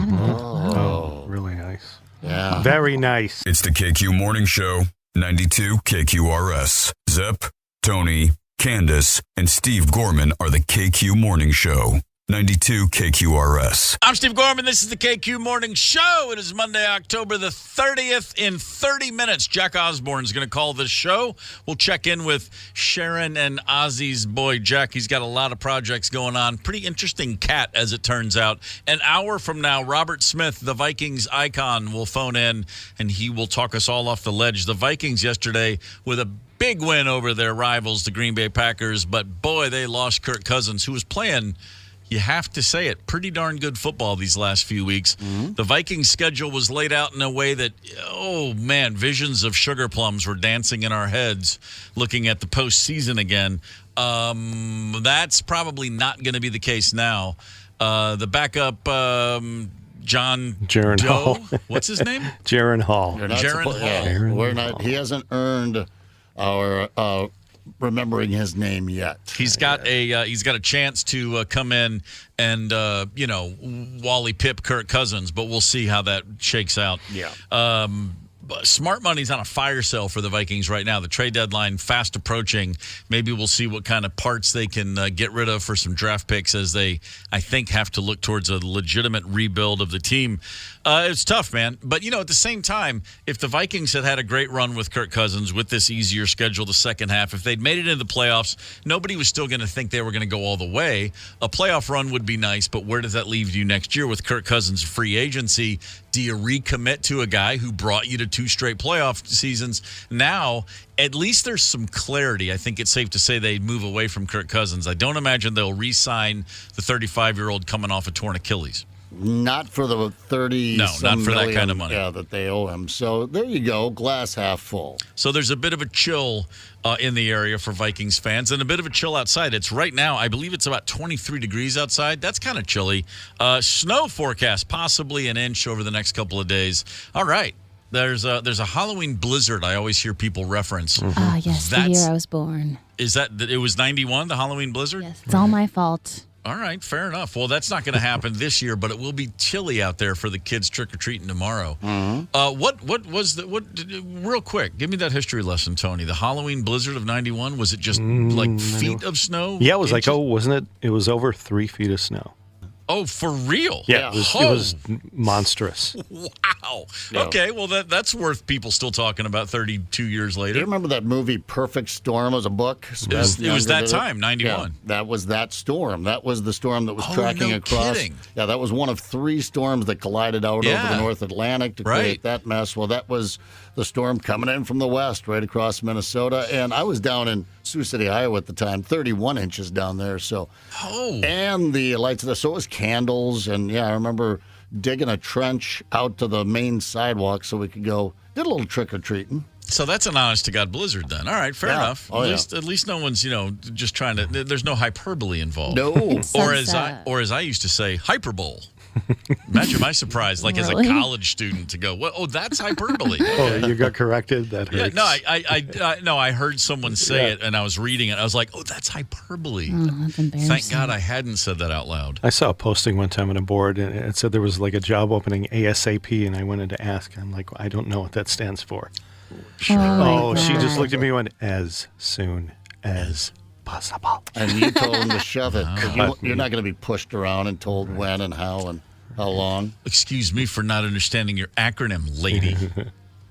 Oh, really nice. Yeah. Very nice. It's the KQ Morning Show, 92 KQRS. Zep, Tony, Candace, and Steve Gorman are the KQ Morning Show. 92 KQRS. I'm Steve Gorman. This is the KQ Morning Show. It is Monday, October the 30th. In 30 minutes, Jack Osborne's going to call this show. We'll check in with Sharon and Ozzy's boy, Jack. He's got a lot of projects going on. Pretty interesting cat, as it turns out. An hour from now, Robert Smith, the Vikings icon, will phone in, and he will talk us all off the ledge. The Vikings yesterday with a big win over their rivals, the Green Bay Packers. But, boy, they lost Kirk Cousins, who was playing... You have to say it. Pretty darn good football these last few weeks. Mm-hmm. The Vikings schedule was laid out in a way that, oh, man, visions of sugar plums were dancing in our heads looking at the postseason again. That's probably not going to be the case now. The backup, Jaron Hall. What's his name? Jaron Hall. Jaron Hall. He hasn't earned our... remembering his name yet. He's got a chance to come in and Wally Pip Kirk Cousins, but we'll see how that shakes out. Yeah. Smart money's on a fire sale for the Vikings right now. The trade deadline fast approaching. Maybe we'll see what kind of parts they can get rid of for some draft picks as they, I think, have to look towards a legitimate rebuild of the team. It's tough, man. But, at the same time, if the Vikings had a great run with Kirk Cousins with this easier schedule the second half, if they'd made it into the playoffs, nobody was still going to think they were going to go all the way. A playoff run would be nice, but where does that leave you next year with Kirk Cousins' free agency? Do you recommit to a guy who brought you to 2 straight playoff seasons? Now, at least there's some clarity. I think it's safe to say they move away from Kirk Cousins. I don't imagine they'll re-sign the 35-year-old coming off a torn Achilles. Not for the 30 No, not for that kind of money. Yeah, that they owe him. So there you go, glass half full. So there's a bit of a chill in the area for Vikings fans and a bit of a chill outside. It's right now, I believe it's about 23 degrees outside. That's kind of chilly. Snow forecast, possibly an inch over the next couple of days. All right. There's a Halloween blizzard I always hear people reference. Ah, yes, the year I was born. Is that it was 91, the Halloween blizzard? Yes, it's all my fault. All right, fair enough. Well, that's not going to happen this year, but it will be chilly out there for the kids trick-or-treating tomorrow. Mm-hmm. What was real quick, give me that history lesson, Tony. The Halloween blizzard of 91, was it just like feet of snow? Yeah, it was wasn't it? It was over 3 feet of snow. Oh, for real? Yeah, it was monstrous. Wow. Yeah. Okay, well, that's worth people still talking about 32 years later. Do you remember that movie Perfect Storm? It was a book. It was that time, 91. Yeah, that was that storm. That was the storm that was tracking across. Kidding. Yeah, that was one of 3 storms that collided out over the North Atlantic to create that mess. Well, that was the storm coming in from the west right across Minnesota. And I was down in Sioux City, Iowa at the time, 31 inches down there. So, and the lights, so it was candles. And, yeah, I remember digging a trench out to the main sidewalk so we could go, did a little trick-or-treating. So that's an honest-to-God blizzard then. All right, fair enough. At least no one's, just trying to, there's no hyperbole involved. No. Or as I used to say, hyperbole. Imagine my surprise, like Really? as a college student, to go, "What? Oh, that's hyperbole." Oh, you got corrected? That hurts. Yeah, no, I heard someone say it, and I was reading it. I was like, "Oh, that's hyperbole." Oh, that's embarrassing. Thank God I hadn't said that out loud. I saw a posting one time on a board, and it said there was like a job opening ASAP, and I wanted to ask. I'm like, I don't know what that stands for. Sure. Oh, she just looked at me and went, as soon as possible. And you told him to shove it. 'Cause you're not going to be pushed around and told when and how long. Excuse me for not understanding your acronym, lady.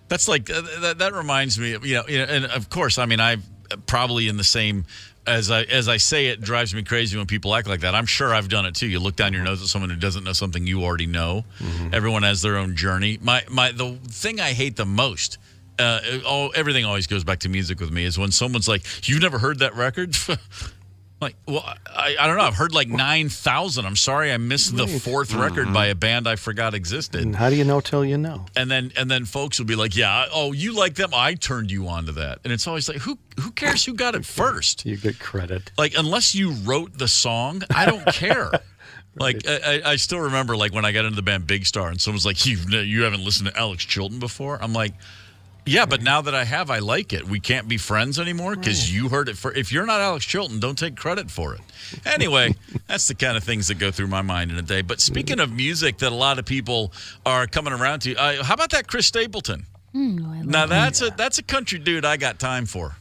That's like that reminds me of, and of course, I mean, I'm probably in the same as I say it drives me crazy when people act like that. I'm sure I've done it too. You look down your nose at someone who doesn't know something you already know. Mm-hmm. Everyone has their own journey. The thing I hate the most, everything always goes back to music with me, is when someone's like, "You've never heard that record?" Like, well, I don't know. I've heard like 9,000. I'm sorry, I missed the fourth record by a band I forgot existed. And how do you know till you know? And then folks will be like, "Yeah, oh, you like them? I turned you on to that." And it's always like, who cares who got it first? You get credit. Like, unless you wrote the song, I don't care. Like, I still remember, like, when I got into the band Big Star, and someone's like, "You haven't listened to Alex Chilton before?" I'm like, yeah, but now that I have, I like it. We can't be friends anymore because you heard it. If you're not Alex Chilton, don't take credit for it. Anyway, that's the kind of things that go through my mind in a day. But speaking of music that a lot of people are coming around to, how about that Chris Stapleton? Now, that's a country dude I got time for.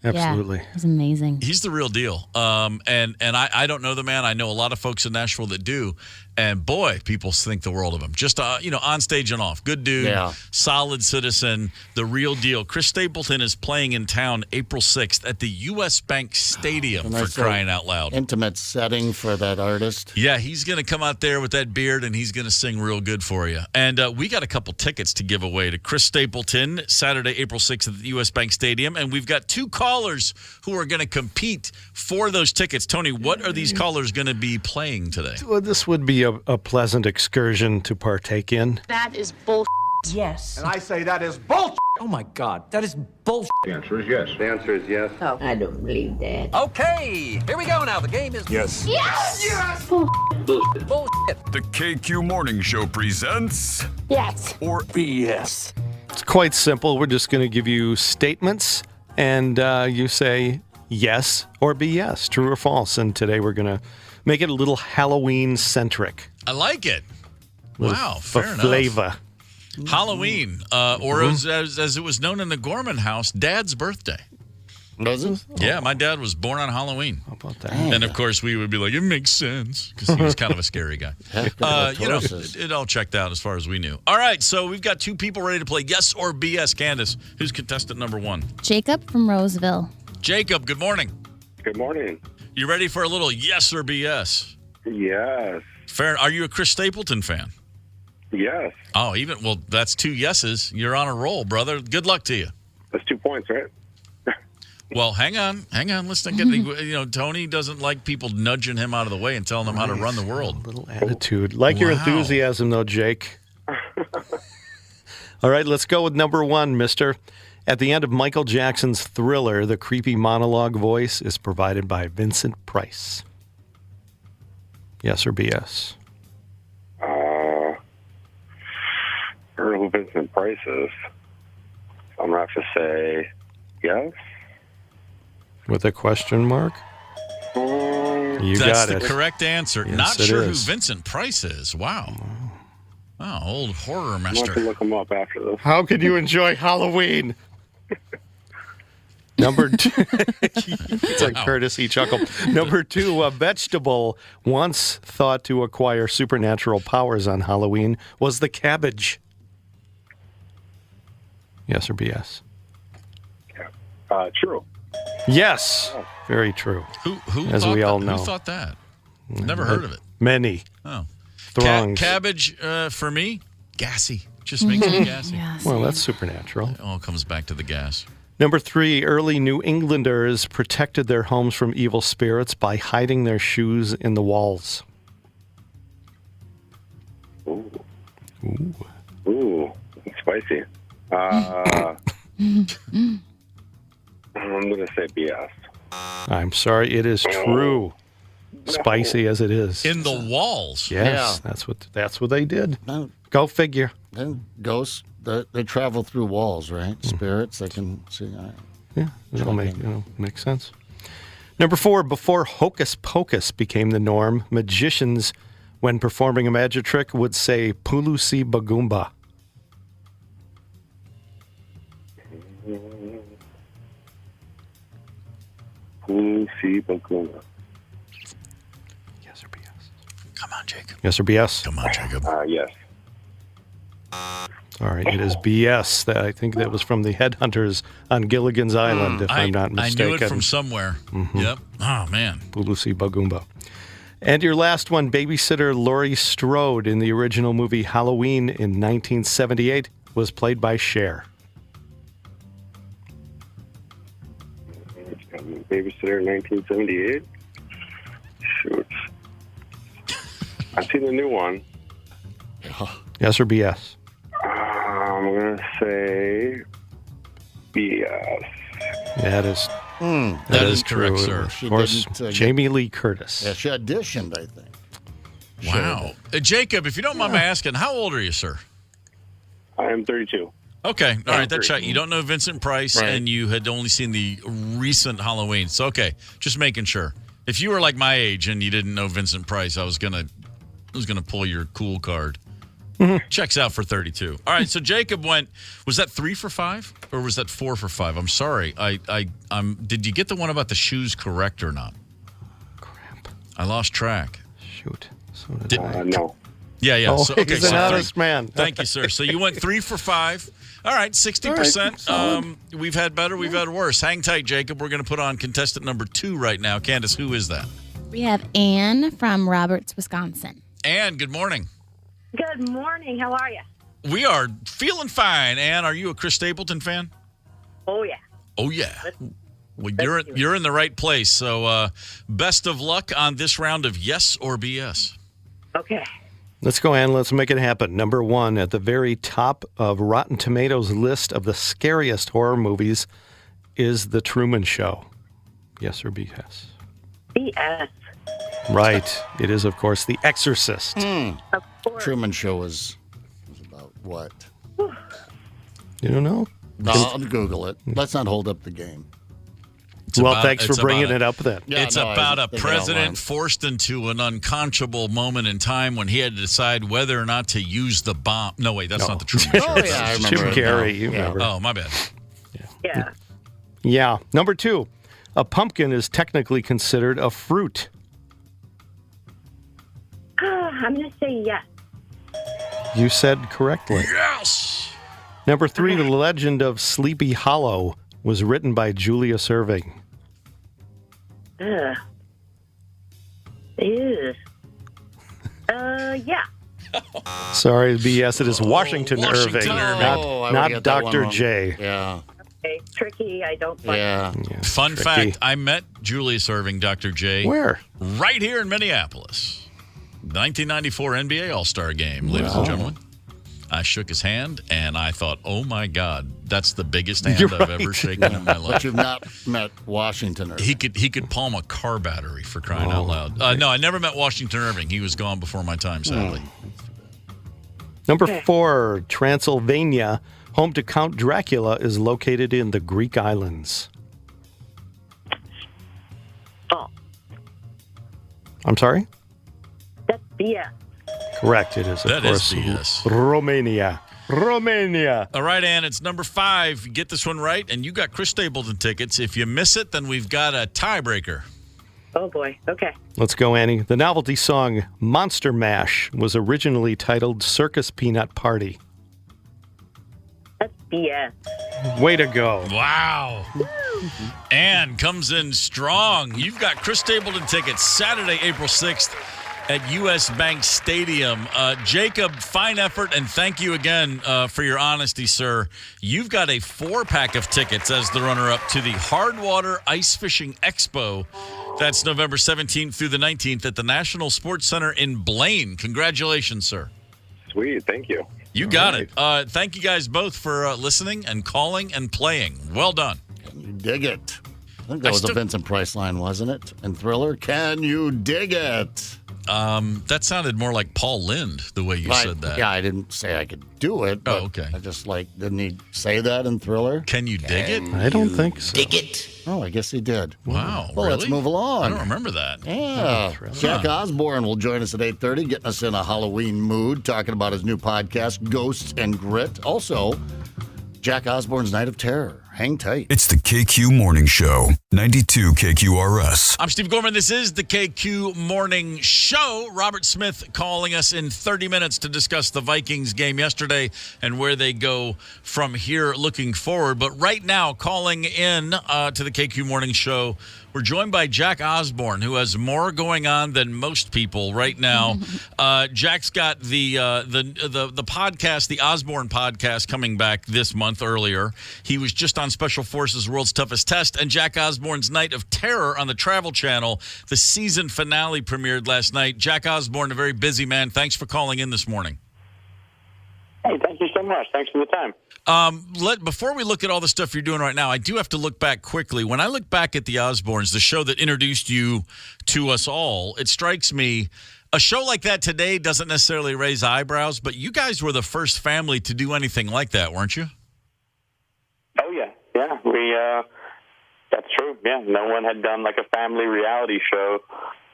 Absolutely. Yeah, it's amazing. He's the real deal. And I don't know the man. I know a lot of folks in Nashville that do. And boy, people think the world of him. Just, on stage and off. Good dude, solid citizen, the real deal. Chris Stapleton is playing in town April 6th at the U.S. Bank Stadium, for crying out loud. Intimate setting for that artist. Yeah, he's going to come out there with that beard, and he's going to sing real good for you. And we got a couple tickets to give away to Chris Stapleton, Saturday, April 6th at the U.S. Bank Stadium. And we've got two callers who are going to compete for those tickets. Tony, what are these callers going to be playing today? Well, this would be a pleasant excursion to partake in. That is bull. Yes. And I say that is bull. Oh my God, that is bull. The answer is yes. The answer is yes. Oh, I don't believe that. Okay, here we go now. The game is Yes. Yes! Yes! bullshit. The KQ Morning Show presents Yes. or BS. It's quite simple. We're just going to give you statements, and you say yes or BS, true or false. And today we're going to make it a little Halloween-centric. I like it. Wow, fair enough. Flavor. Halloween, or as it was known in the Gorman house, Dad's birthday. Was it? Yeah, my dad was born on Halloween. How about that? And, of course, we would be like, it makes sense, because he was kind of a scary guy. It all checked out as far as we knew. All right, so we've got two people ready to play yes or BS. Candace, who's contestant number one? Jacob from Roseville. Jacob, good morning. Good morning. You ready for a little yes or BS? Yes. Fair. Are you a Chris Stapleton fan? Yes. Oh, well, that's two yeses. You're on a roll, brother. Good luck to you. That's 2 points, right? Well, hang on. Let's not get. Tony doesn't like people nudging him out of the way and telling him how to run the world. A little attitude. Like your enthusiasm, though, Jake. All right, let's go with number one, mister. At the end of Michael Jackson's Thriller, the creepy monologue voice is provided by Vincent Price. Yes or BS? I don't know who Vincent Price is. I'm going to have to say yes. With a question mark? You That's got it. the correct answer. Yes, Not it sure is. who Vincent Price is. Wow. Oh, old horror I'm going to master. have to look him up after this. How could you enjoy Halloween? Number two. It's a courtesy chuckle. Number two, a vegetable once thought to acquire supernatural powers on Halloween was the cabbage. Yes or BS? True. Yes. Very true. Who As thought we all that? know. Who thought that? Never heard of it. Many. Oh. Throngs. Cabbage, for me, gassy. Just makes me gassy. Yes. Well, that's supernatural. It all comes back to the gas. Number three, early New Englanders protected their homes from evil spirits by hiding their shoes in the walls. Ooh, it's spicy. I'm going to say BS. I'm sorry, it is true. spicy as it is. In the walls. Yes, Yeah. that's what they did. No, Go figure. then ghosts, they travel through walls, right? Spirits, they can see. All right. Yeah, it'll make sense. Number 4, before Hocus Pocus became the norm, magicians, when performing a magic trick, would say Pulusi Bagumba. Lucy Bakuna. Yes or BS? Come on, Jacob. Yes or BS? Come on, Jacob. Yes. All right, it is BS. I think that was from the Headhunters on Gilligan's Island, if I'm not mistaken. I knew it from somewhere. Yep. Oh, man. Pulusi Bagumba. And your last one, babysitter Laurie Strode in the original movie Halloween in 1978 was played by Cher. Babysitter in 1978. Shoot. I've seen the new one. Yes or BS? I'm going to say BS. That is That is correct, true. sir. Of course, Jamie Lee Curtis. Yeah, she auditioned, I think. Wow. Jacob, if you don't mind my asking, how old are you, sir? I am 32. Okay. All right. That's right. You don't know Vincent Price, Right. and you had only seen the recent Halloween. So, okay. Just making sure. If you were like my age and you didn't know Vincent Price, I was gonna pull your cool card. Checks out for 32. All right. So Jacob went. Was that 3 for 5 or was that 4 for 5? I'm sorry. Did you get the one about the shoes correct or not? Crap. I lost track. Shoot. So did I. No. Yeah. Oh, So, okay. he's an So honest man. Thank you, sir. So you went 3 for 5. All right, 60%. We've had better, we've had worse. Hang tight, Jacob. We're going to put on contestant number 2 right now. Candace, who is that? We have Anne from Roberts, Wisconsin. Ann, good morning. Good morning. How are you? We are feeling fine. Ann, are you a Chris Stapleton fan? Oh, yeah. Oh, yeah. Well, you're in the right place. So best of luck on this round of yes or BS. Okay. Let's go, Ann. Let's make it happen. Number 1, at the very top of Rotten Tomatoes' list of the scariest horror movies is The Truman Show. Yes or BS? BS. Right. It is, of course, The Exorcist. Of course. Truman Show was about what? You don't know? No, I'll Google it. Let's not hold up the game. Thanks for bringing it up then. Yeah, It's no, about a I think it outlined. president forced into an unconscionable moment in time when he had to decide whether or not to use the bomb. No, wait, that's not the Truman Show. Oh, yeah, I remember. Jim it Carrey, now. you remember. Oh, my bad. Yeah. Yeah. Number 2, a pumpkin is technically considered a fruit. I'm going to say yes. You said correctly. Yes! Number 3, The Legend of Sleepy Hollow was written by Julius Erving. Ugh. Ew. Yeah. Sorry, BS. It is Washington Washington Irving, Irving. Oh, I would not get that one Dr. wrong. J. Yeah. Okay. Tricky. I don't like Yeah. Fun tricky. fact, I met Julius Erving, Dr. J. Where? Right here in Minneapolis. 1994 NBA All-Star Game, ladies and gentlemen. I shook his hand, and I thought, oh, my God, that's the biggest hand You're I've right. ever shaken in my But life. you've not met Washington Irving. He could palm a car battery for crying out loud. No, I never met Washington Irving. He was gone before my time, sadly. Number 4, Transylvania, home to Count Dracula, is located in the Greek islands. Oh, I'm sorry? that's BS. Correct. It is, of That is course, BS. Romania. Romania. All right, Ann, it's number 5. Get this one right, and you got Chris Stapleton tickets. If you miss it, then we've got a tiebreaker. Oh, boy. Okay. Let's go, Annie. The novelty song Monster Mash was originally titled Circus Peanut Party. That's BS. Way to go. Wow. Ann comes in strong. You've got Chris Stapleton tickets Saturday, April 6th at U.S. Bank Stadium. Jacob, fine effort, and thank you again for your honesty, sir. You've got a 4-pack of tickets as the runner-up to the Hardwater Ice Fishing Expo. That's November 17th through the 19th at the National Sports Center in Blaine. Congratulations, sir. Sweet. Thank you. You got it. Thank you guys both for listening and calling and playing. Well done. You dig it. I think that was a Vincent Price line, wasn't it? And Thriller, can you dig it? That sounded more like Paul Lynde, the way you said that. Yeah, I didn't say I could do it. But okay. I just didn't he say that in Thriller? Can you dig it? I don't think so. Dig it. Oh, I guess he did. Wow. Well, really? let's move along. I don't remember that. Yeah. Jack Osborne will join us at 8:30, getting us in a Halloween mood, talking about his new podcast, Ghosts and Grit. Also, Jack Osborne's Night of Terror. Hang tight. It's the KQ Morning Show, 92 KQRS. I'm Steve Gorman. This is the KQ Morning Show. Robert Smith calling us in 30 minutes to discuss the Vikings game yesterday and where they go from here looking forward. But right now, calling in to the KQ Morning Show, we're joined by Jack Osborne, who has more going on than most people right now. Jack's got the podcast, the Osborne podcast, coming back this month earlier. He was just on Special Forces World's Toughest Test, and Jack Osborne's Night of Terror on the Travel Channel. The season finale premiered last night. Jack Osborne, a very busy man. Thanks for calling in this morning. Hey, thank you so much. Thanks for the time. Before we look at all the stuff you're doing right now, I do have to look back quickly. When I look back at the Osbournes, the show that introduced you to us all, it strikes me a show like that today doesn't necessarily raise eyebrows, but you guys were the first family to do anything like that, weren't you? Oh, yeah. Yeah, that's true. Yeah, no one had done like a family reality show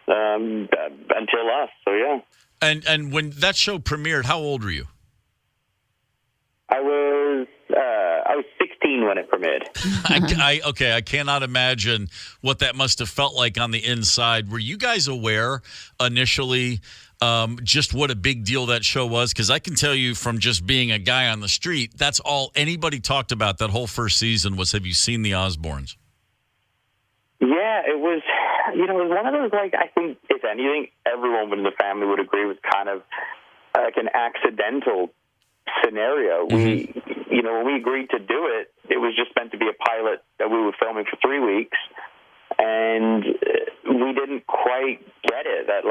until us, so yeah. And when that show premiered, how old were you? I was 16 when it premiered. I cannot imagine what that must have felt like on the inside. Were you guys aware initially just what a big deal that show was? Because I can tell you from just being a guy on the street, that's all anybody talked about that whole first season was, have you seen the Osbournes? Yeah, it was, it was one of those, like, I think, if anything, everyone in the family would agree was kind of like an accidental scenario. Mm-hmm. When we agreed to do it, it was just meant to be a pilot that we were filming for 3 weeks, and we didn't quite get it, that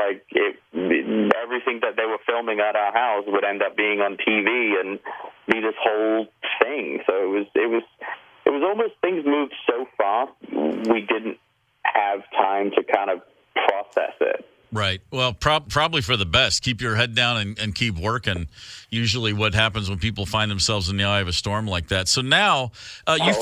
everything that they were filming at our house would end up being on TV and be this whole thing. So it was almost, things moved so fast, we didn't have time to kind of process it. Right. Well, probably for the best. Keep your head down and keep working. Usually what happens when people find themselves in the eye of a storm like that. So now you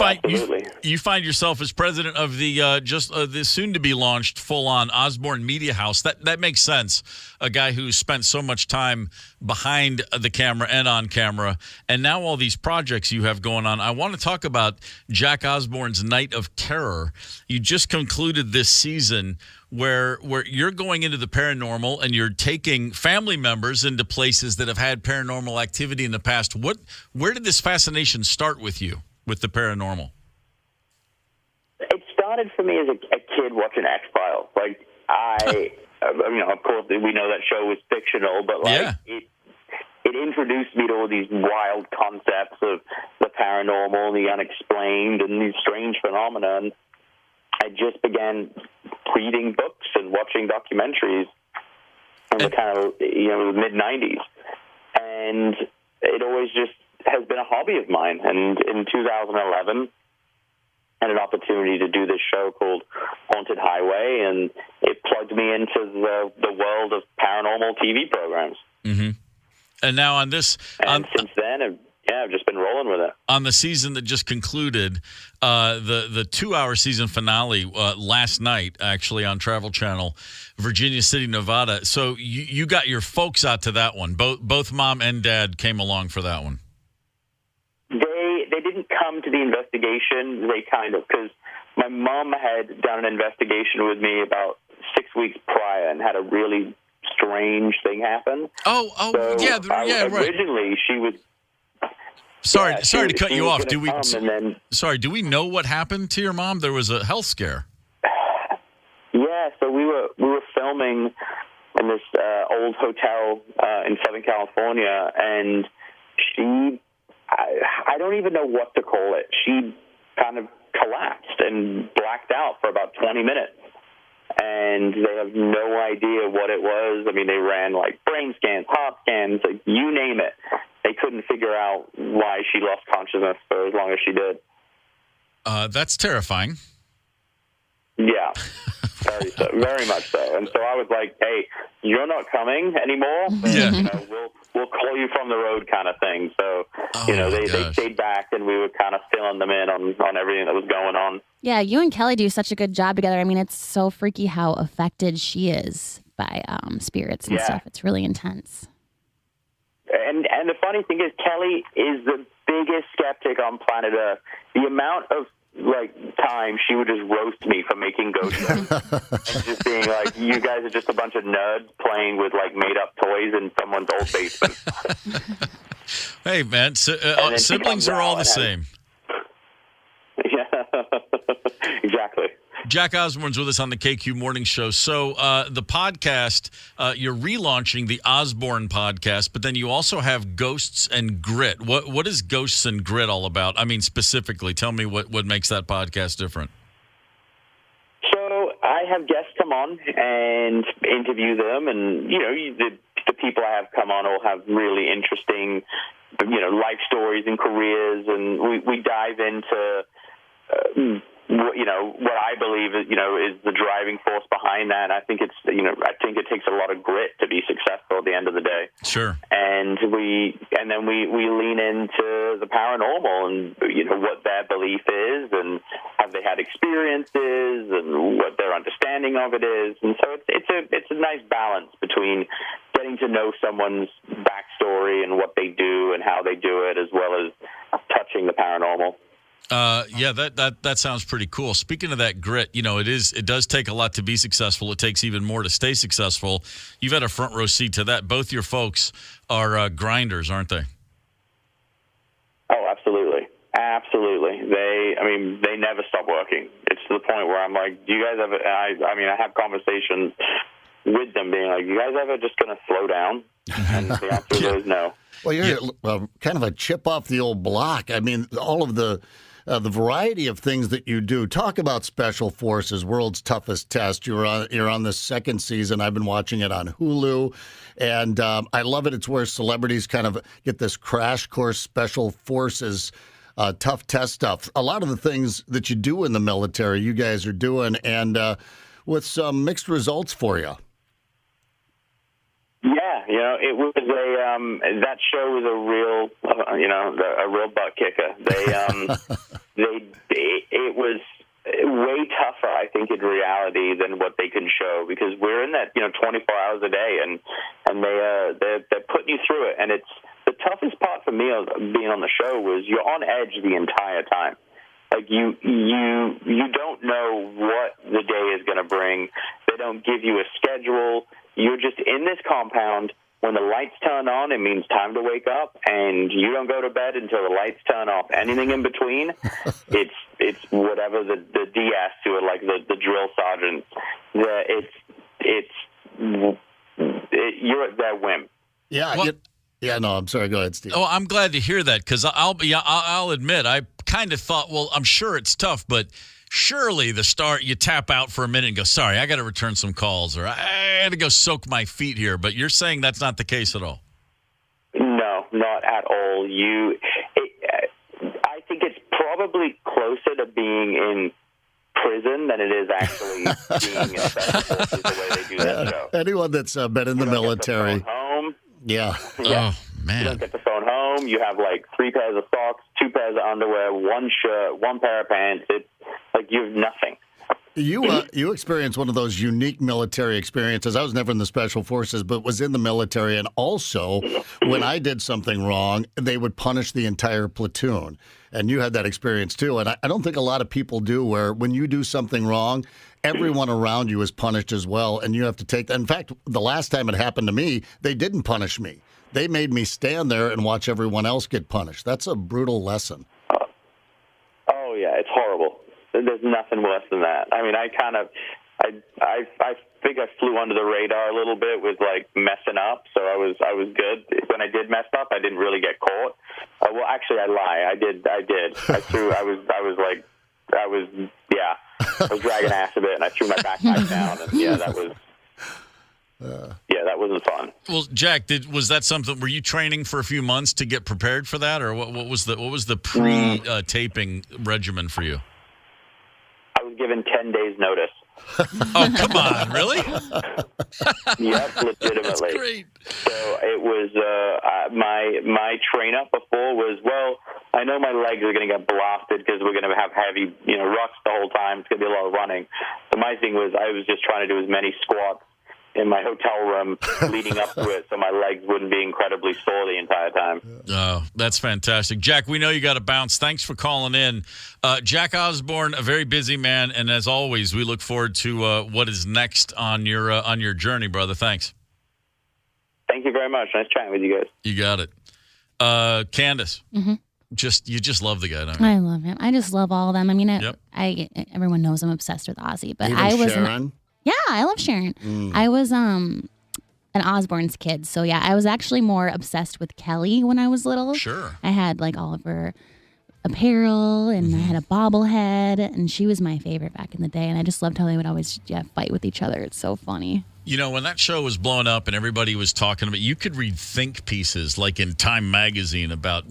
find yourself as president of the soon-to-be launched full-on Osborne Media House. That makes sense. A guy who spent so much time behind the camera and on camera. And now all these projects you have going on. I want to talk about Jack Osborne's Night of Terror. You just concluded this season where you're going into the paranormal and you're taking family members into places that have had paranormal activity in the past. Where did this fascination start with you, with the paranormal? It started for me as a kid watching X-Files. Of course, we know that show was fictional, but it introduced me to all these wild concepts of the paranormal, the unexplained, and these strange phenomena. And I just began reading books and watching documentaries in the kind of mid-'90s, and it always just has been a hobby of mine. And in 2011, I had an opportunity to do this show called Haunted Highway, and it plugged me into the world of paranormal TV programs. Mm-hmm. And now on this, since then, I've just been rolling with it. On the season that just concluded, the 2-hour season finale last night, actually, on Travel Channel, Virginia City, Nevada. So you got your folks out to that one. Both mom and dad came along for that one. They didn't come to the investigation. They because my mom had done an investigation with me about 6 weeks prior and had a really strange thing happen. Right. Originally, she was. Sorry to cut you off. Do we know what happened to your mom? There was a health scare. Yeah, so we were filming in this old hotel in Southern California, and I don't even know what to call it. She kind of collapsed and blacked out for about 20 minutes. And they have no idea what it was. I mean, they ran brain scans, heart scans, you name it. They couldn't figure out why she lost consciousness for as long as she did. That's terrifying. Yeah, very much so. And so I was like, "Hey, you're not coming anymore. But, we'll call you from the road," kind of thing. So they stayed back, and we were kind of filling them in on everything that was going on. Yeah, you and Kelly do such a good job together. I mean, it's so freaky how affected she is by spirits and stuff. It's really intense. And the funny thing is, Kelly is the biggest skeptic on planet Earth. The amount of time she would just roast me for making ghost shows and just being like, "You guys are just a bunch of nerds playing with made up toys in someone's old basement." Hey man, siblings are all the same. Yeah, exactly. Jack Osborne's with us on the KQ Morning Show. So the podcast, you're relaunching the Osborne podcast, but then you also have Ghosts and Grit. What is Ghosts and Grit all about? I mean, specifically, tell me what makes that podcast different. So I have guests come on and interview them, and the people I have come on all have really interesting, life stories and careers, and we dive into. What I believe is the driving force behind that. I think it takes a lot of grit to be successful at the end of the day. Sure. And we lean into the paranormal and what their belief is, and have they had experiences, and what their understanding of it is. And so it's a nice balance between getting to know someone's backstory and what they do and how they do it, as well as touching the paranormal. That sounds pretty cool. Speaking of that grit, it does take a lot to be successful. It takes even more to stay successful. You've had a front row seat to that. Both your folks are grinders, aren't they? Oh, absolutely. Absolutely. They never stop working. It's to the point where I'm like, do you guys ever, I have conversations with them being like, you guys ever just going to slow down? And the answer is no. Well, you're kind of a chip off the old block. I mean, all of the variety of things that you do. Talk about Special Forces, World's Toughest Test. You're on the second season. I've been watching it on Hulu, and I love it. It's where celebrities kind of get this crash course Special Forces tough test stuff. A lot of the things that you do in the military, you guys are doing, and with some mixed results for you. Yeah, it was that show was a real butt kicker. It was way tougher, I think, in reality than what they can show, because we're in that 24 hours a day, and they're putting you through it. And it's the toughest part for me of being on the show was you're on edge the entire time. Like you don't know what the day is going to bring. They don't give you a schedule. You're just in this compound. When the lights turn on, it means time to wake up, and you don't go to bed until the lights turn off. Anything in between, it's whatever the DS to it, like the drill sergeant. You're at their whim. Yeah. Well, no, I'm sorry. Go ahead, Steve. Oh, I'm glad to hear that, because I'll admit, I kind of thought, well, I'm sure it's tough, but surely the start, you tap out for a minute and go, sorry, I got to return some calls, or I got to go soak my feet here. But you're saying that's not the case at all. No, not at all. I think it's probably closer to being in prison than it is actually being in Special Forces the way they do that show. Anyone that's been in the military. Home. Yeah. Oh, man. You don't get the phone home. You have 3 pairs of socks, 2 pairs of underwear, 1 shirt, 1 pair of pants. It's like you have nothing. You experienced one of those unique military experiences. I was never in the Special Forces, but was in the military. And also, when I did something wrong, they would punish the entire platoon. And you had that experience, too. And I don't think a lot of people do, where when you do something wrong, everyone around you is punished as well. And you have to take that. In fact, the last time it happened to me, they didn't punish me. They made me stand there and watch everyone else get punished. That's a brutal lesson. Oh, yeah, it's horrible. There's nothing worse than that. I mean, I think I flew under the radar a little bit with messing up, so I was good. When I did mess up, I didn't really get caught. Well, actually, I lie. I did. I was dragging ass a bit, and I threw my backpack down, and that wasn't fun. Well, Jack, was that something? Were you training for a few months to get prepared for that, or what was the pre-taping regimen for you? I was given 10 days notice. Oh, come on, really? Yep, legitimately. That's great. So it was my train up before was, well, I know my legs are going to get blasted because we're going to have heavy, rucks the whole time. It's going to be a lot of running. So my thing was I was just trying to do as many squats in my hotel room leading up to it so my legs wouldn't be incredibly sore the entire time. Oh, that's fantastic. Jack, we know you got to bounce. Thanks for calling in. Jack Osborne, a very busy man, and as always, we look forward to what is next on your journey, brother. Thanks. Thank you very much. Nice chatting with you guys. You got it. Candace, you just love the guy, don't you? I love him. I just love all of them. I mean, everyone knows I'm obsessed with Ozzy, but Even I was Sharon? Yeah, I love Sharon. I was an Osbourne's kid, so yeah, I was actually more obsessed with Kelly when I was little. Sure. I had like all of her apparel, and I had a bobblehead, and she was my favorite back in the day. And I just loved how they would always fight with each other. It's so funny. When that show was blowing up and everybody was talking about it, you could read think pieces like in Time magazine about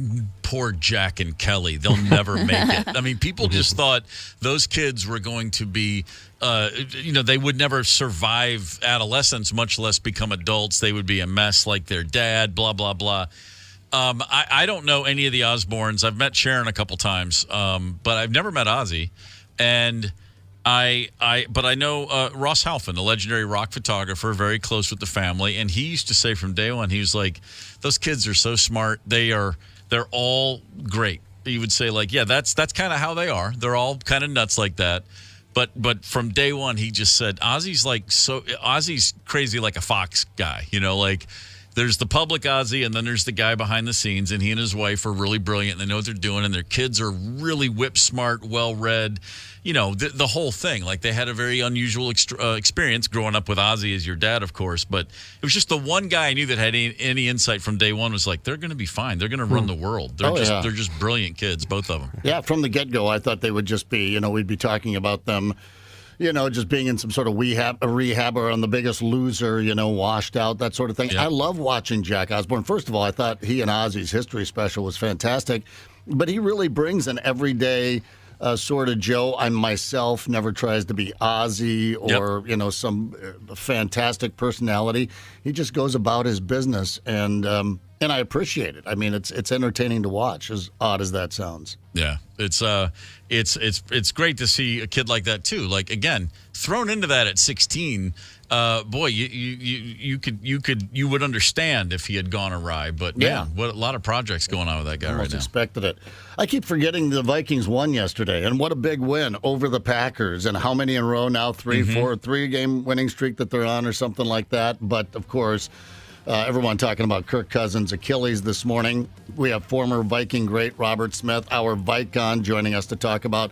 poor Jack and Kelly. They'll never make it. I mean, people just thought those kids were going to be, they would never survive adolescence, much less become adults. They would be a mess like their dad, blah, blah, blah. I don't know any of the Osbournes. I've met Sharon a couple times, but I've never met Ozzy. And but I know Ross Halfin, the legendary rock photographer, very close with the family, and he used to say from day one, he was like, "Those kids are so smart. They're all great." He would say like, "Yeah, that's kind of how they are. They're all kind of nuts like that." But from day one, he just said Ozzy's crazy like a Fox guy, like. There's the public Ozzy, and then there's the guy behind the scenes, and he and his wife are really brilliant. They know what they're doing, and their kids are really whip smart, well-read, the whole thing. Like, they had a very unusual experience growing up with Ozzy as your dad, of course, but it was just the one guy I knew that had any insight from day one was like, they're going to be fine. They're going to run the world. They're just brilliant kids, both of them. Yeah, from the get-go, I thought they would just be, we'd be talking about them, just being in some sort of rehab or on The Biggest Loser, washed out, that sort of thing. Yep. I love watching Jack Osbourne. First of all, I thought he and Ozzy's history special was fantastic, but he really brings an everyday sort of Joe. I myself never tries to be Ozzy or, some fantastic personality. He just goes about his business, and I appreciate it. I mean, it's entertaining to watch, as odd as that sounds. Yeah, it's great to see a kid like that too. Like, again, thrown into that at 16, boy, you would understand if he had gone awry. But man, what a lot of projects going on with that guy right now. Expected it. I keep forgetting the Vikings won yesterday, and what a big win over the Packers. And how many in a row now? 3-game winning streak that they're on, or something like that. But of course. Everyone talking about Kirk Cousins Achilles this morning. We have former Viking great Robert Smith, our Vicon, joining us to talk about,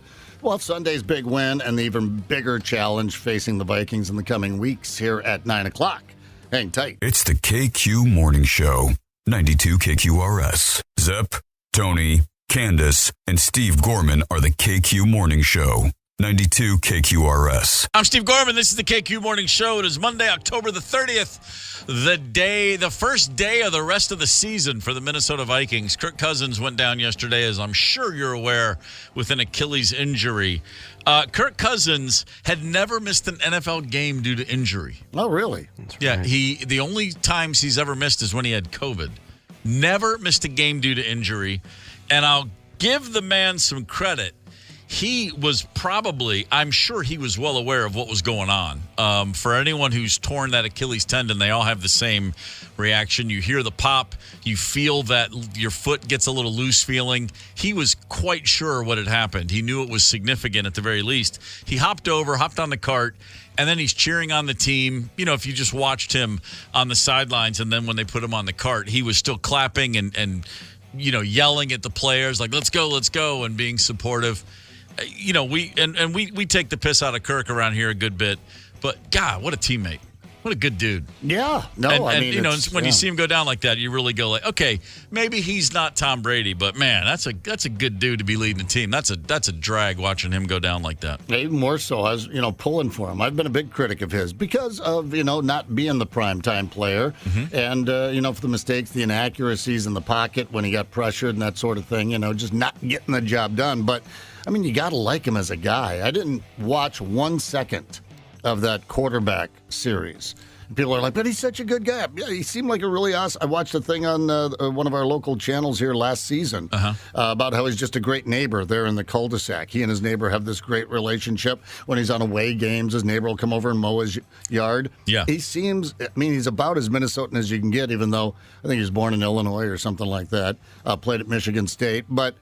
Sunday's big win and the even bigger challenge facing the Vikings in the coming weeks here at 9 o'clock. Hang tight. It's the KQ Morning Show, 92 KQRS. Zep, Tony, Candace, and Steve Gorman are the KQ Morning Show. 92 KQRS. I'm Steve Gorman. This is the KQ Morning Show. It is Monday, October the 30th, the first day of the rest of the season for the Minnesota Vikings. Kirk Cousins went down yesterday, as I'm sure you're aware, with an Achilles injury. Kirk Cousins had never missed an NFL game due to injury. Oh, really? Yeah, the only times he's ever missed is when he had COVID. Never missed a game due to injury. And I'll give the man some credit. He was I'm sure he was well aware of what was going on. For anyone who's torn that Achilles tendon, they all have the same reaction. You hear the pop, you feel that your foot gets a little loose feeling. He was quite sure what had happened. He knew it was significant at the very least. He hopped on the cart, and then he's cheering on the team. If you just watched him on the sidelines, and then when they put him on the cart, he was still clapping and yelling at the players like, let's go, and being supportive. We take the piss out of Kirk around here a good bit, but God, what a teammate. What a good dude. Yeah. No, I mean, when you see him go down like that, you really go like, okay, maybe he's not Tom Brady, but man, that's a good dude to be leading the team. That's a drag watching him go down like that. Even more so, I was, pulling for him. I've been a big critic of his because of, not being the primetime player and, for the mistakes, the inaccuracies in the pocket when he got pressured and that sort of thing, just not getting the job done. But, I mean, you got to like him as a guy. I didn't watch 1 second of that quarterback series. People are like, but he's such a good guy. Yeah, he seemed like a really awesome. I watched a thing on one of our local channels here last season about how he's just a great neighbor there in the cul-de-sac. He and his neighbor have this great relationship. When he's on away games, his neighbor will come over and mow his yard. Yeah. He seems, he's about as Minnesotan as you can get, even though I think he was born in Illinois or something like that. Played at Michigan State. But,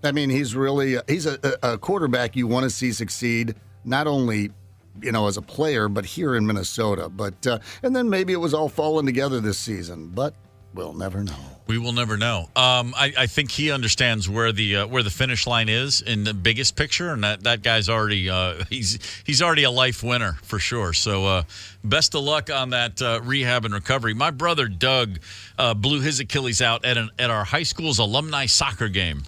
he's really, he's a quarterback you want to see succeed, not only as a player, but here in Minnesota. But and then maybe it was all falling together this season, but we'll never know. We will never know. I think he understands where the finish line is in the biggest picture, and that guy's already he's already a life winner for sure. So best of luck on that rehab and recovery. My brother Doug blew his Achilles out at our high school's alumni soccer game.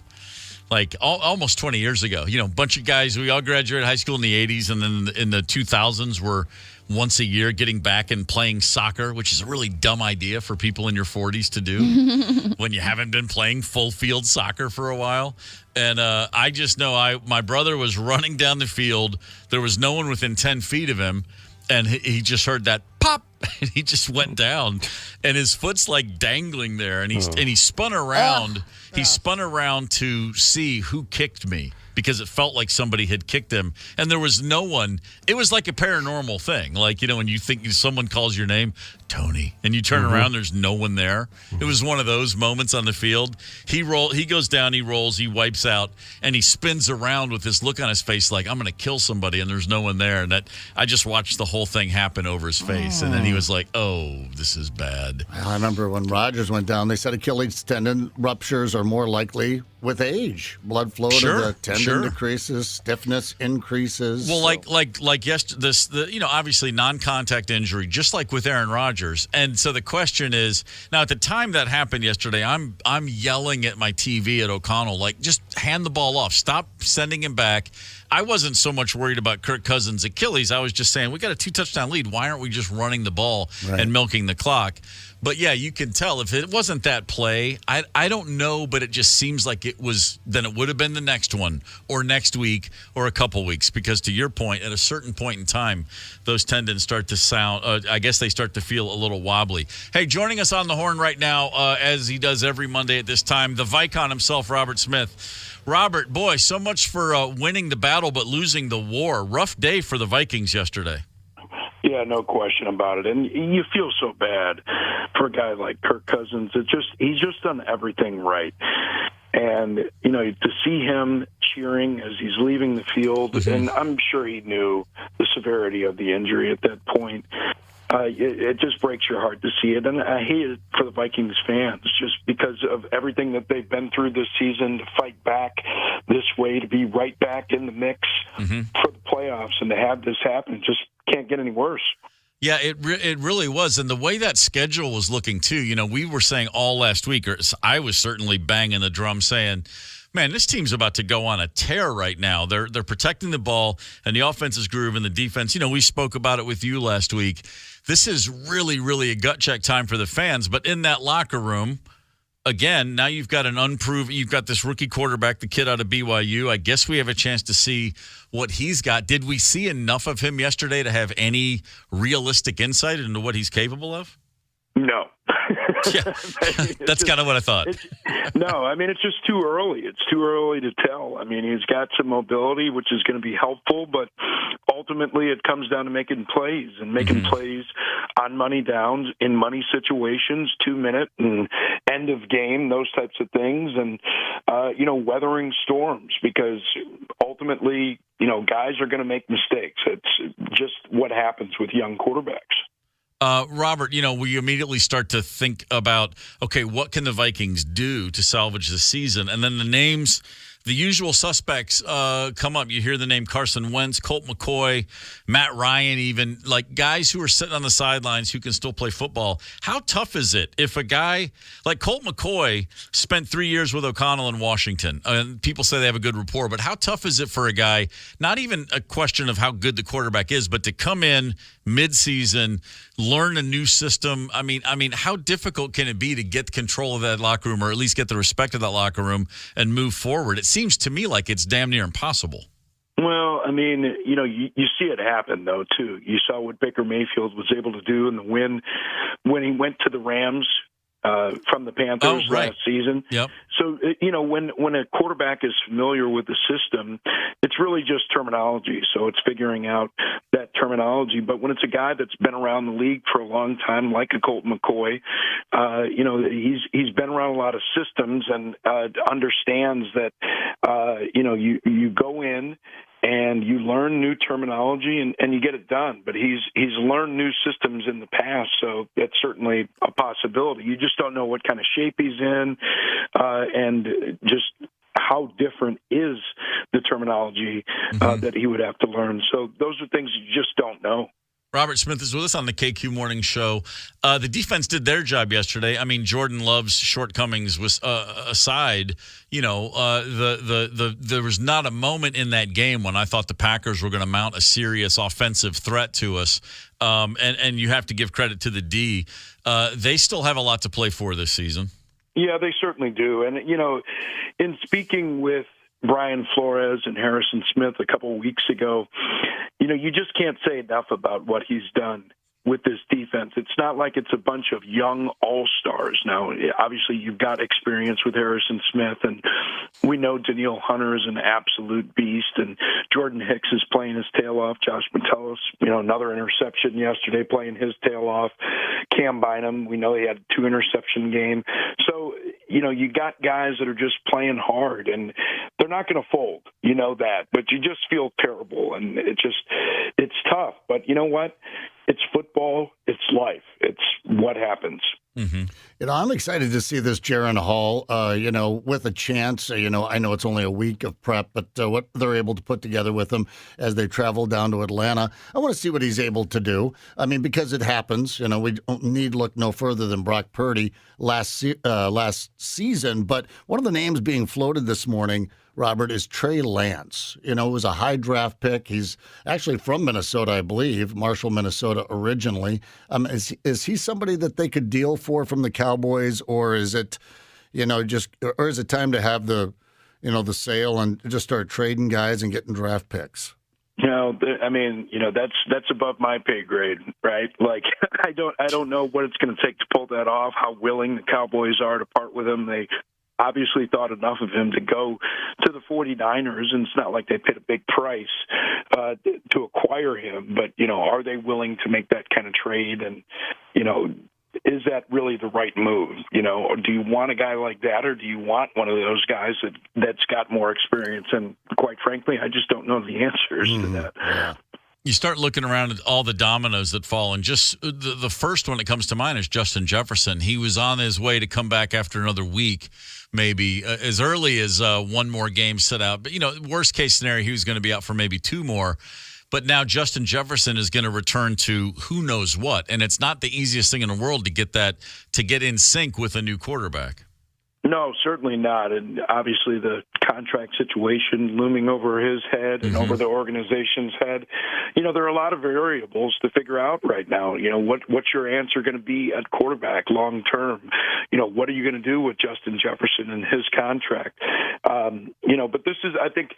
Like almost 20 years ago, a bunch of guys, we all graduated high school in the 80s, and then in the 2000s we're once a year getting back and playing soccer, which is a really dumb idea for people in your 40s to do when you haven't been playing full field soccer for a while. And I just know my brother was running down the field. There was no one within 10 feet of him, and he just heard that pop, and he just went down, and his foot's like dangling there, and he spun around. He spun around to see who kicked me because it felt like somebody had kicked him, and there was no one. It was like a paranormal thing, like when you think someone calls your name, Tony, and you turn around, there's no one there. It was one of those moments on the field. He goes down, he rolls, he wipes out, and he spins around with this look on his face like, I'm going to kill somebody, and there's no one there. And I just watched the whole thing happen over his face, and then he was like, oh, this is bad. Well, I remember when Rodgers went down, they said Achilles tendon ruptures are more likely with age. Blood flow to the tendon decreases, stiffness increases. Well, like yesterday, obviously non-contact injury, just like with Aaron Rodgers. And so the question is, now at the time that happened yesterday, I'm yelling at my TV at O'Connell, like, just hand the ball off. Stop sending him back. I wasn't so much worried about Kirk Cousins Achilles. I was just saying, we got a 2-touchdown lead. Why aren't we just running the ball and milking the clock? But, yeah, you can tell if it wasn't that play, I don't know, but it just seems like it was, then it would have been the next one or next week or a couple weeks, because to your point, at a certain point in time, those tendons start to sound, I guess they start to feel a little wobbly. Hey, joining us on the horn right now, as he does every Monday at this time, the Vicon himself, Robert Smith. Robert, boy, so much for winning the battle but losing the war. Rough day for the Vikings yesterday. Yeah, no question about it. And you feel so bad for a guy like Kirk Cousins. He's just done everything right. And, to see him cheering as he's leaving the field, and I'm sure he knew the severity of the injury at that point. It just breaks your heart to see it. And I hate it for the Vikings fans just because of everything that they've been through this season, to fight back this way, to be right back in the mix for the playoffs, and to have this happen. Just can't get any worse. Yeah, it really was. And the way that schedule was looking, too, we were saying all last week, or I was certainly banging the drum saying, man, this team's about to go on a tear right now. They're protecting the ball, and the offense is grooving, the defense. We spoke about it with you last week. This is really, really a gut check time for the fans. But in that locker room, again, now you've got this rookie quarterback, the kid out of BYU. I guess we have a chance to see what he's got. Did we see enough of him yesterday to have any realistic insight into what he's capable of? No. Yeah, that's kind of what I thought. It's just too early. It's too early to tell. He's got some mobility, which is going to be helpful, but ultimately it comes down to making plays plays on money downs, in money situations, 2-minute and end of game, those types of things, and, weathering storms, because ultimately, guys are going to make mistakes. It's just what happens with young quarterbacks. Robert, we immediately start to think about, okay, what can the Vikings do to salvage the season? And then the names the usual suspects come up. You hear the name Carson Wentz, Colt McCoy, Matt Ryan, even like guys who are sitting on the sidelines who can still play football. How tough is it if a guy like Colt McCoy spent 3 years with O'Connell in Washington? And people say they have a good rapport, but how tough is it for a guy, not even a question of how good the quarterback is, but to come in mid-season, learn a new system? I mean, how difficult can it be to get control of that locker room, or at least get the respect of that locker room and move forward? It seems to me like it's damn near impossible. Well, I mean, you see it happen, though, too. You saw what Baker Mayfield was able to do in the win when he went to the Rams from the Panthers last season. Yep. So, when a quarterback is familiar with the system, it's really just terminology. So it's figuring out that terminology. But when it's a guy that's been around the league for a long time, like a Colt McCoy, he's been around a lot of systems and understands that, you go in and you learn new terminology and you get it done. But he's learned new systems in the past, so that's certainly a possibility. You just don't know what kind of shape he's in, and just how different is the terminology that he would have to learn. So those are things you just don't know. Robert Smith is with us on the KQ Morning Show. The defense did their job yesterday. I mean, Jordan Love's shortcomings was aside. There was not a moment in that game when I thought the Packers were going to mount a serious offensive threat to us. And you have to give credit to the D. They still have a lot to play for this season. Yeah, they certainly do. And in speaking with Brian Flores and Harrison Smith a couple of weeks ago, you just can't say enough about what he's done with this defense. It's not like it's a bunch of young all-stars. Now, obviously, you've got experience with Harrison Smith, and we know Danielle Hunter is an absolute beast, and Jordan Hicks is playing his tail off. Josh Metellus, another interception yesterday, playing his tail off. Cam Bynum, we know he had a 2-interception game. So, you got guys that are just playing hard, and they're not going to fold. You know that, but you just feel terrible, and it's tough. But you know what? It's football. It's life. It's what happens. Mm-hmm. I'm excited to see this Jaron Hall, with a chance. I know it's only a week of prep, but what they're able to put together with him as they travel down to Atlanta. I want to see what he's able to do. I mean, because it happens. We don't need look no further than Brock Purdy last season. But one of the names being floated this morning, Robert, is Trey Lance. It was a high draft pick. He's actually from Minnesota, I believe, Marshall, Minnesota originally. Is he somebody that they could deal for from the Cowboys, or is it, or is it time to have the sale and just start trading guys and getting draft picks? That's above my pay grade, right? Like, I don't know what it's going to take to pull that off, how willing the Cowboys are to part with him. They obviously thought enough of him to go to the 49ers, and it's not like they paid a big price to acquire him. But, are they willing to make that kind of trade? And, is that really the right move? Or do you want a guy like that, or do you want one of those guys that's got more experience? And quite frankly, I just don't know the answers to that. Yeah. You start looking around at all the dominoes that fall, and just the first one that comes to mind is Justin Jefferson. He was on his way to come back after another week, maybe as early as one more game sit out. But, worst case scenario, he was going to be out for maybe 2 more. But now Justin Jefferson is going to return to who knows what, and it's not the easiest thing in the world to get in sync with a new quarterback. No, certainly not. And obviously the contract situation looming over his head and over the organization's head. There are a lot of variables to figure out right now. What's your answer going to be at quarterback long term? What are you going to do with Justin Jefferson and his contract? But this is, I think,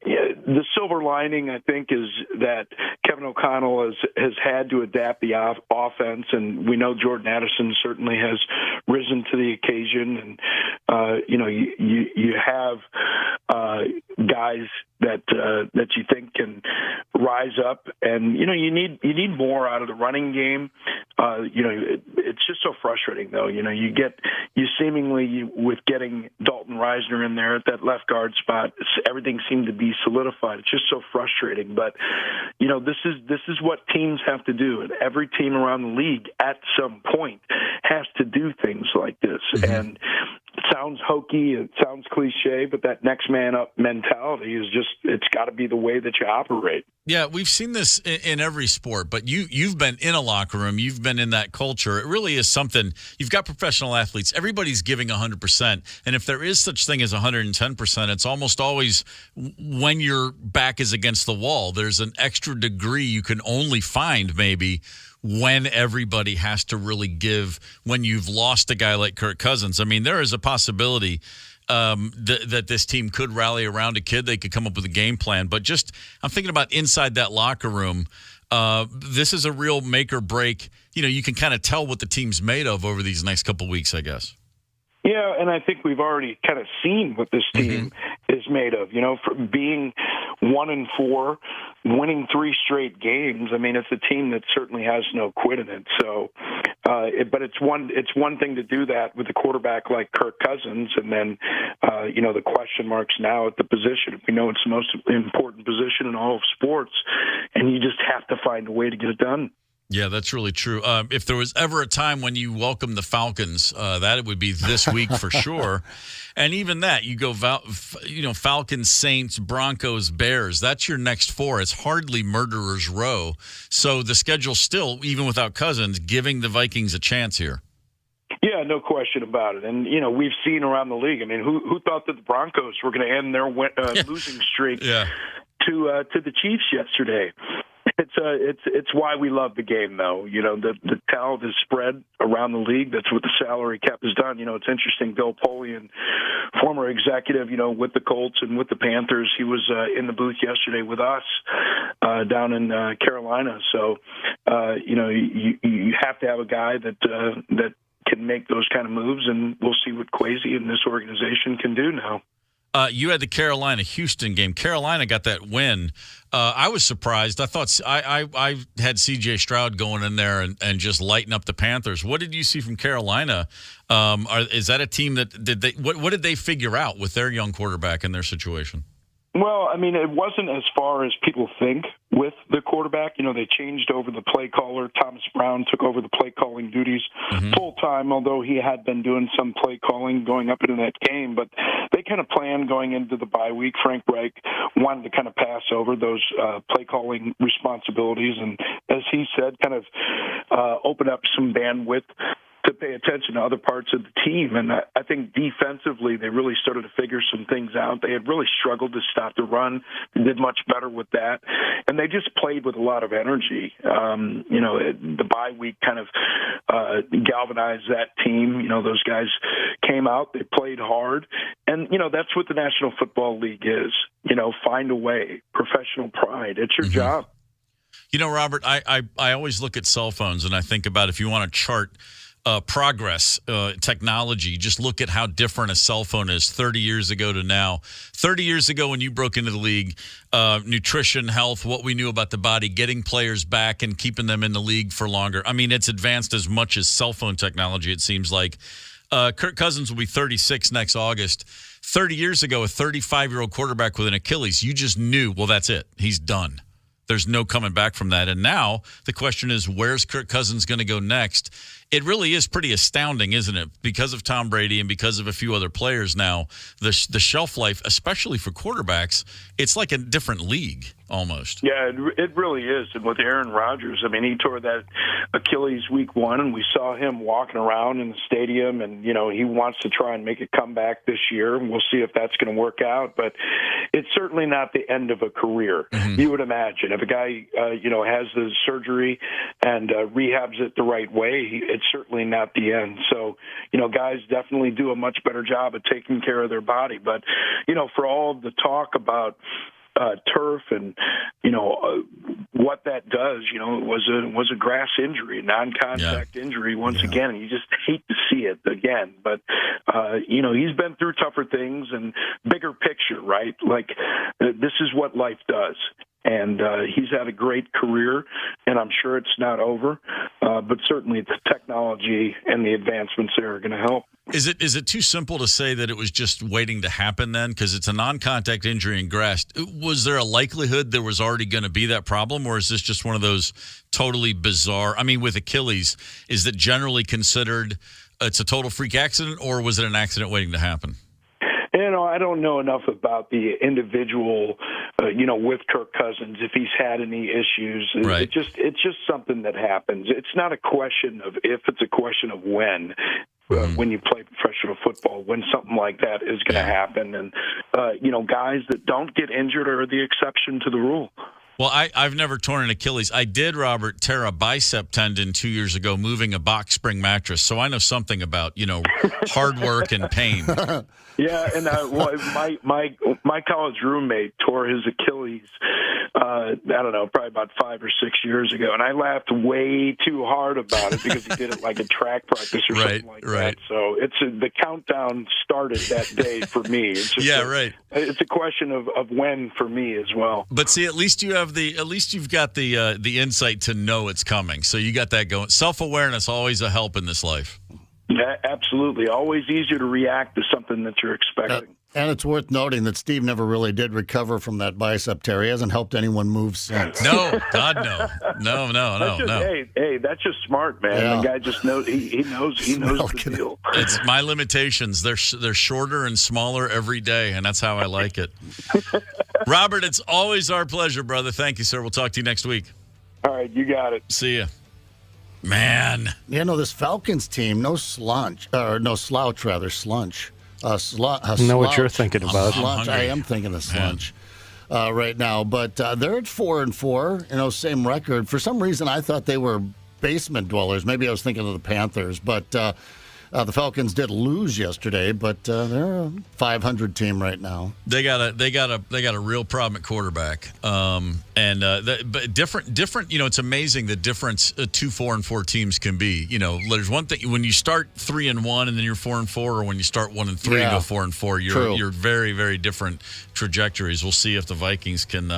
the silver lining, I think, is that Kevin O'Connell has had to adapt the offense, and we know Jordan Addison certainly has risen to the occasion. And you have guys that you think can rise up, and you need more out of the running game. It's just so frustrating, though. You seemingly with getting Dalton Reisner in there at that left guard spot, everything seemed to be solidified. It's just so frustrating. But this is what teams have to do, and every team around the league at some point has to do things like this. And it sounds hokey, it sounds cliche, but that next man up mentality is just, it's got to be the way that you operate. Yeah, we've seen this in every sport, but you've been in a locker room. You've been in that culture. It really is something. You've got professional athletes. Everybody's giving 100%. And if there is such thing as 110%, it's almost always when your back is against the wall. There's an extra degree you can only find maybe when everybody has to really give, when you've lost a guy like Kirk Cousins. I mean, there is a possibility that this team could rally around a kid. They could come up with a game plan. But just, I'm thinking about inside that locker room. This is a real make or break. You can kind of tell what the team's made of over these next couple weeks, I guess. Yeah, and I think we've already kind of seen what this team is made of. From being 1-4, winning 3 straight games. I mean, it's a team that certainly has no quit in it. So, but it's one thing to do that with a quarterback like Kirk Cousins, and then the question marks now at the position. We know it's the most important position in all of sports, and you just have to find a way to get it done. Yeah, that's really true. If there was ever a time when you welcome the Falcons, that it would be this week for sure. And even that, you go, Falcons, Saints, Broncos, Bears. That's your next 4. It's hardly murderer's row. So the schedule still, even without Cousins, giving the Vikings a chance here. Yeah, no question about it. And, we've seen around the league. I mean, who thought that the Broncos were going to end their losing streak to the Chiefs yesterday? It's why we love the game, though. The talent is spread around the league. That's what the salary cap has done. It's interesting. Bill Polian, former executive, with the Colts and with the Panthers, he was in the booth yesterday with us down in Carolina. So, you have to have a guy that can make those kind of moves, and we'll see what Kwesi and this organization can do now. You had the Carolina-Houston game. Carolina got that win. I was surprised. I thought I had C.J. Stroud going in there and just lighting up the Panthers. What did you see from Carolina? Is that a team that what did they figure out with their young quarterback and their situation? Well, I mean, it wasn't as far as people think with the quarterback. They changed over the play caller. Thomas Brown took over the play calling duties full time, although he had been doing some play calling going up into that game. But they kind of planned going into the bye week. Frank Reich wanted to kind of pass over those play calling responsibilities, and as he said, kind of open up some bandwidth to pay attention to other parts of the team. And I think defensively, they really started to figure some things out. They had really struggled to stop the run. They did much better with that. And they just played with a lot of energy. The bye week kind of galvanized that team. Those guys came out, they played hard. And, that's what the National Football League is. Find a way, professional pride. It's your job. Robert, I always look at cell phones and I think about if you want to chart progress, technology, just look at how different a cell phone is 30 years ago to now. 30 years ago when you broke into the league, nutrition, health, what we knew about the body, getting players back and keeping them in the league for longer. I mean, it's advanced as much as cell phone technology, it seems like. Kirk Cousins will be 36 next August. 30 years ago, a 35-year-old quarterback with an Achilles, you just knew, well, that's it. He's done. There's no coming back from that. And now the question is, where's Kirk Cousins going to go next? It really is pretty astounding, isn't it? Because of Tom Brady and because of a few other players now, the shelf life, especially for quarterbacks, it's like a different league almost. Yeah, it really is. And with Aaron Rodgers, I mean, he tore that Achilles week 1, and we saw him walking around in the stadium, and, he wants to try and make a comeback this year, and we'll see if that's going to work out. But it's certainly not the end of a career. You would imagine. If a guy, has the surgery and rehabs it the right way, it's certainly not the end. So, guys definitely do a much better job of taking care of their body. But, for all the talk about turf and what that does, it was a grass injury, non-contact injury once again, and you just hate to see it again. But he's been through tougher things and bigger picture, right? Like this is what life does. And he's had a great career, and I'm sure it's not over. But certainly the technology and the advancements there are going to help. Is it too simple to say that it was just waiting to happen then? Because it's a non-contact injury in grass. Was there a likelihood there was already going to be that problem, or is this just one of those totally bizarre? I mean, with Achilles, is that generally considered it's a total freak accident, or was it an accident waiting to happen? I don't know enough about the individual, with Kirk Cousins, if he's had any issues. Right. It's just something that happens. It's not a question of if, it's a question of when. When you play professional football, when something like that is going to happen. And, guys that don't get injured are the exception to the rule. Well, I've never torn an Achilles. I did, Robert, tear a bicep tendon 2 years ago moving a box spring mattress. So I know something about, hard work and pain. Yeah, and my college roommate tore his Achilles, I don't know, probably about 5 or 6 years ago. And I laughed way too hard about it because he did it like a track practice or something like that. So the countdown started that day for me. It's just it's a question of when for me as well. But see, at least you've got the insight to know it's coming. So you got that going. Self-awareness, always a help in this life. Yeah, absolutely. Always easier to react to something that you're expecting. And it's worth noting that Steve never really did recover from that bicep tear. He hasn't helped anyone move since. No, God, no. No. Hey, that's just smart, man. Yeah. The guy just knows. He knows the deal. It's my limitations. They're shorter and smaller every day, and that's how I like it. Robert, it's always our pleasure, brother. Thank you, sir. We'll talk to you next week. All right, you got it. See ya. Man. This Falcons team, no slouch. I know what you're thinking about. I am thinking of slunch right now, but they're at 4-4. Same record. For some reason, I thought they were basement dwellers. Maybe I was thinking of the Panthers, but the Falcons did lose yesterday. But they're a 500 team right now. They got a real problem at quarterback. But different. It's amazing the difference 2 4-4 teams can be. There's one thing when you start 3-1 and then you're 4-4, or when you start 1-3 and go 4-4. You're very, very different trajectories. We'll see if the Vikings can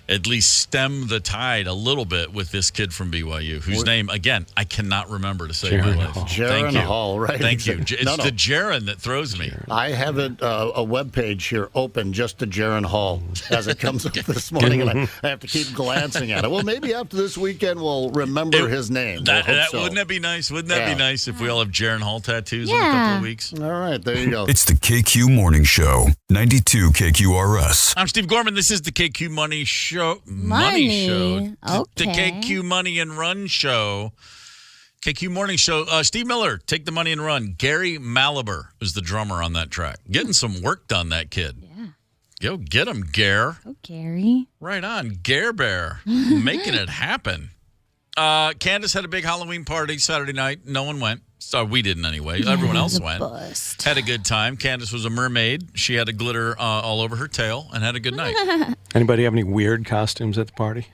at least stem the tide a little bit with this kid from BYU, whose name, again, I cannot remember to say in my life. Jaron Hall, right? Thank you. It's the Jaron that throws me. I have a web page here open just to Jaron Hall as it comes up this morning, and I have to keep glancing at it. Well, maybe after this weekend we'll remember his name. Wouldn't that be nice? Wouldn't that be nice if we all have Jaron Hall tattoos in a couple of weeks? All right, there you go. It's the KQ Morning Show, 92 KQRS. I'm Steve Gorman. This is the KQ Money Show. Money Show. Okay. The KQ Money and Run Show. KQ Morning Show. Steve Miller, Take the Money and Run. Gary Malaber is the drummer on that track. Getting some work done, that kid. Yeah. Go get him, Gare. Oh, Gary. Right on. Gare Bear. Making it happen. Candace had a big Halloween party Saturday night. No one went. So we didn't anyway. Yeah, everyone else it was a went. bust. Had a good time. Candace was a mermaid. She had a glitter all over her tail and had a good night. Anybody have any weird costumes at the party?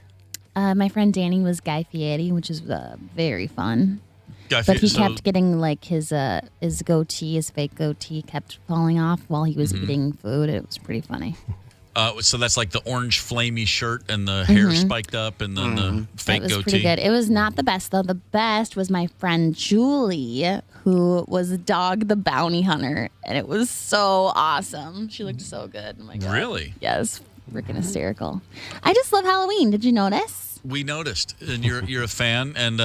My friend Danny was Guy Fieri, which is very fun. But he kept getting his goatee, his fake goatee, kept falling off while he was eating food. It was pretty funny. So that's like the orange flamey shirt and the hair spiked up and then the fake goatee. It was pretty good. It was not the best, though. The best was my friend Julie, who was Dog the Bounty Hunter. And it was so awesome. She looked so good. Oh, my God. Really? Yes. Freaking hysterical. I just love Halloween. Did you notice? We noticed. And you're a fan, and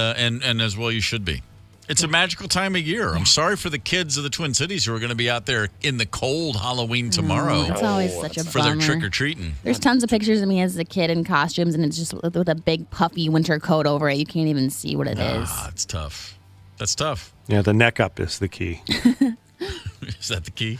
as well you should be. It's a magical time of year. I'm sorry for the kids of the Twin Cities who are going to be out there in the cold Halloween tomorrow. It's always such a for bummer. their trick-or-treating. There's tons of pictures of me as a kid in costumes, and it's just with a big puffy winter coat over it. You can't even see what it is. It's tough. That's tough. Yeah, the neck up is the key. Is that the key?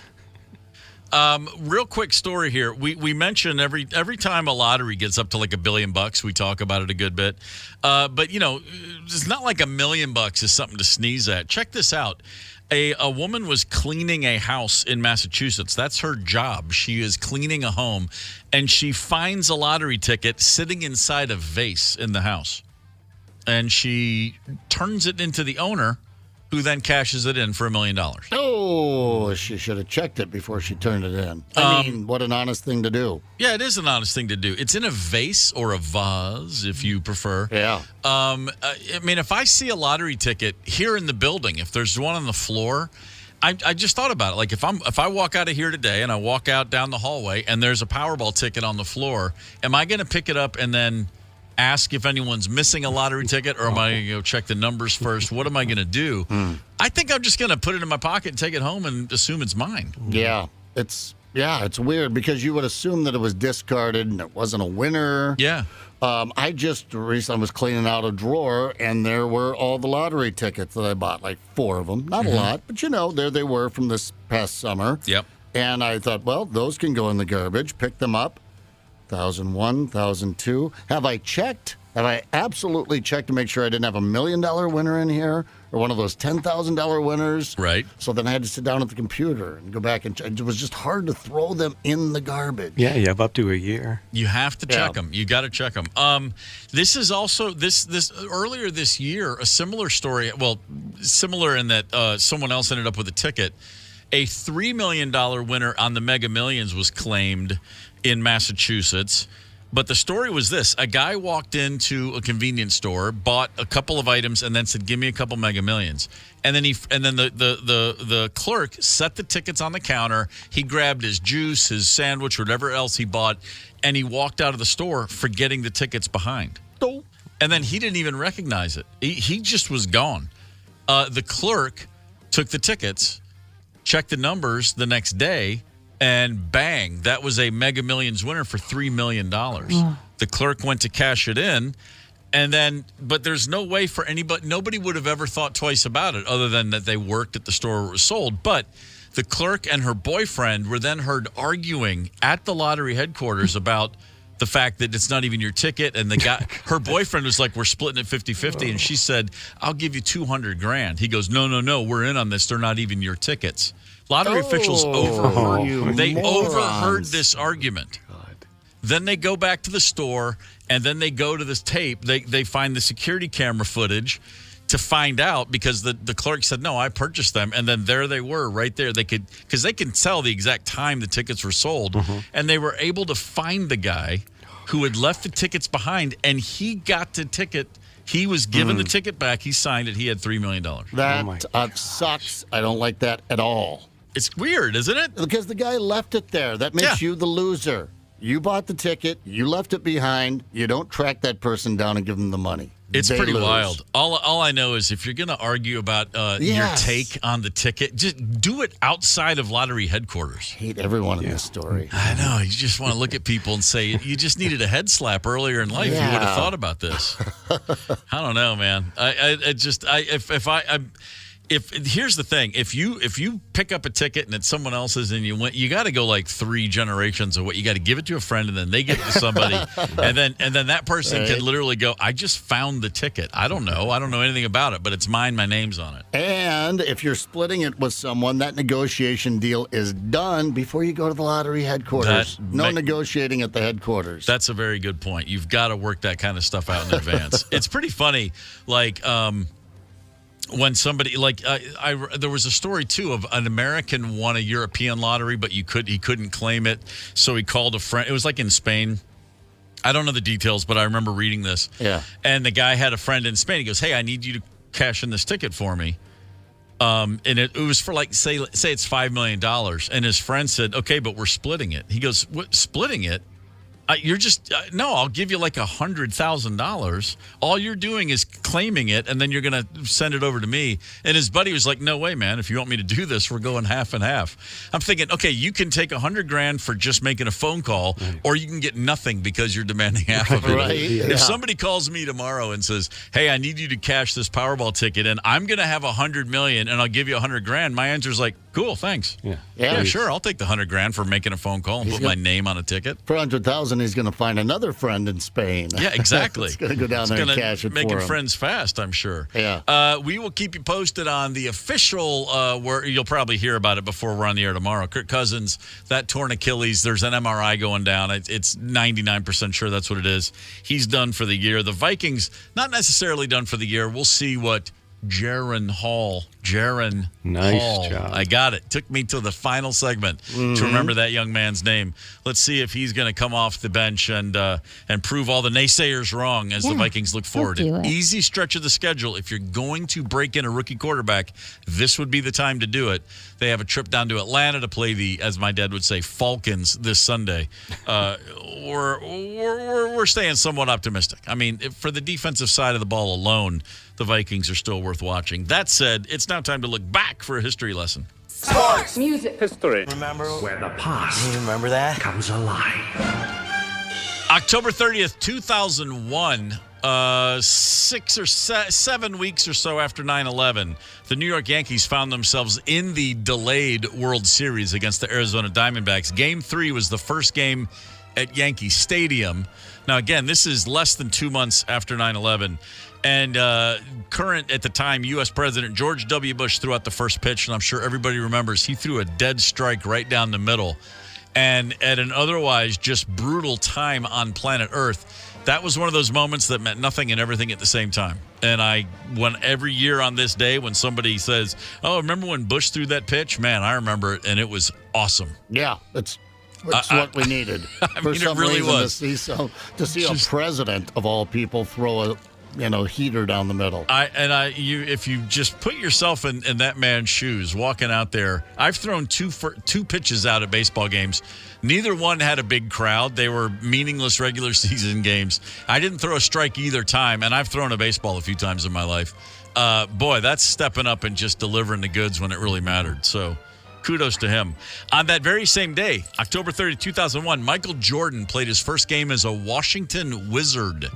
Real quick story here. We mention every time a lottery gets up to like $1 billion, we talk about it a good bit. But it's not like $1 million is something to sneeze at. Check this out. A woman was cleaning a house in Massachusetts. That's her job. She is cleaning a home, and she finds a lottery ticket sitting inside a vase in the house, and she turns it into the owner, who then cashes it in for $1 million. Oh, she should have checked it before she turned it in. I mean, what an honest thing to do. Yeah, it is an honest thing to do. It's in a vase or a vase, if you prefer. Yeah. I mean, if I see a lottery ticket here in the building, if there's one on the floor, I just thought about it. Like if I walk out of here today and I walk out down the hallway and there's a Powerball ticket on the floor, am I going to pick it up and then ask if anyone's missing a lottery ticket, or am I going to go check the numbers first? What am I going to do? I think I'm just going to put it in my pocket and take it home and assume it's mine. Yeah, it's weird because you would assume that it was discarded and it wasn't a winner. Yeah. I just recently was cleaning out a drawer, and there were all the lottery tickets that I bought, like 4 of them. Not a lot, but there they were from this past summer. Yep. And I thought, well, those can go in the garbage. Pick them up. 1,001, 1,002. Have I checked? Have I absolutely checked to make sure I didn't have $1 million winner in here or one of those $10,000 winners? Right. So then I had to sit down at the computer and go back and check. It was just hard to throw them in the garbage. Yeah, you have up to a year. You have to check them. You got to check them. This is also this earlier this year, a similar story. Well, similar in that someone else ended up with a ticket. A $3 million winner on the Mega Millions was claimed in Massachusetts. But the story was this. A guy walked into a convenience store, bought a couple of items, and then said, give me a couple Mega Millions. And then the clerk set the tickets on the counter. He grabbed his juice, his sandwich, whatever else he bought, and he walked out of the store forgetting the tickets behind. And then he didn't even recognize it. He just was gone. The clerk took the tickets, checked the numbers the next day, and bang, that was a Mega Millions winner for $3 million. The clerk went to cash it in, but there's no way for anybody, nobody would have ever thought twice about it other than that they worked at the store where it was sold. But the clerk and her boyfriend were then heard arguing at the lottery headquarters about the fact that it's not even your ticket. And the guy, her boyfriend was like, we're splitting it 50-50. And she said, I'll give you $200,000. He goes, no, we're in on this. They're not even your tickets. Lottery officials overheard this argument. Then they go back to the store, and then they go to this tape. They find the security camera footage to find out, because the clerk said, no, I purchased them. And then there they were right there. Because they can tell the exact time the tickets were sold. And they were able to find the guy who had left the tickets behind, and he got the ticket. He was given the ticket back. He signed it. He had $3 million. That sucks. I don't like that at all. It's weird, isn't it? Because the guy left it there. That makes you the loser. You bought the ticket. You left it behind. You don't track that person down and give them the money. It's pretty wild. All I know is if you're going to argue about your take on the ticket, just do it outside of lottery headquarters. I hate everyone in this story. I know. You just want to look at people and say, you just needed a head slap earlier in life. You would have thought about this. I don't know, man. Here's the thing, if you pick up a ticket and it's someone else's and you win, you got to go like 3 generations of what you got to give it to a friend, and then they give it to somebody, and then that person can literally go, I just found the ticket. I don't know anything about it, but it's mine. My name's on it. And if you're splitting it with someone, that negotiation deal is done before you go to the lottery headquarters. No negotiating at the headquarters. That's a very good point. You've got to work that kind of stuff out in advance. It's pretty funny, like. When somebody there was a story too of an American won a European lottery, but he couldn't claim it, so he called a friend. It was like in Spain. I don't know the details, but I remember reading this. Yeah. And the guy had a friend in Spain. He goes, "Hey, I need you to cash in this ticket for me." And it was for like say it's $5 million, and his friend said, "Okay, but we're splitting it." He goes, "What, splitting it? You're just no. I'll give you like $100,000. All you're doing is claiming it, and then you're going to send it over to me." And his buddy was like, "No way, man! If you want me to do this, we're going half and half." I'm thinking, okay, you can take $100,000 for just making a phone call, or you can get nothing because you're demanding half of it. Right. If somebody calls me tomorrow and says, "Hey, I need you to cash this Powerball ticket, and I'm going to have $100 million, and I'll give you $100,000," my answer is like, "Cool, thanks. Yeah, sure, I'll take the $100,000 for making a phone call and put my name on a ticket." For $100,000, he's going to find another friend in Spain. Yeah, exactly. He's going to go down there and cash it for him. Making friends fast, I'm sure. Yeah. We will keep you posted on the official, where you'll probably hear about it before we're on the air tomorrow. Kirk Cousins, that torn Achilles, there's an MRI going down. It's 99% sure that's what it is. He's done for the year. The Vikings, not necessarily done for the year. We'll see what Jaron Hall. Jaron Nice Hall. job. I got it. Took me to the final segment to remember that young man's name. Let's see if he's going to come off the bench and prove all the naysayers wrong as the Vikings look forward. An easy stretch of the schedule. If you're going to break in a rookie quarterback, this would be the time to do it. They have a trip down to Atlanta to play the, as my dad would say, Falcons this Sunday. We're staying somewhat optimistic. I mean, for the defensive side of the ball alone, the Vikings are still worth watching. That said, it's now time to look back for a history lesson. Sports, music, History. Remember Where the past You remember that? comes alive. October 30th, 2001, 6 or 7 weeks or so after 9/11, the New York Yankees found themselves in the delayed World Series against the Arizona Diamondbacks. Game 3 was the first game at Yankee Stadium. Now, again, this is less than 2 months after 9/11. And current, at the time, U.S. President George W. Bush threw out the first pitch, and I'm sure everybody remembers he threw a dead strike right down the middle. And at an otherwise just brutal time on planet Earth, that was one of those moments that meant nothing and everything at the same time. And when every year on this day, when somebody says, "Oh, remember when Bush threw that pitch?" Man, I remember it, and it was awesome. Yeah, it's what we needed. For some it really reason, was. To see a president of all people throw a heater down the middle. If you just put yourself in that man's shoes, walking out there, I've thrown two pitches out at baseball games. Neither one had a big crowd. They were meaningless regular season games. I didn't throw a strike either time, and I've thrown a baseball a few times in my life. Boy, that's stepping up and just delivering the goods when it really mattered. So kudos to him. On that very same day, October 30, 2001, Michael Jordan played his first game as a Washington Wizard.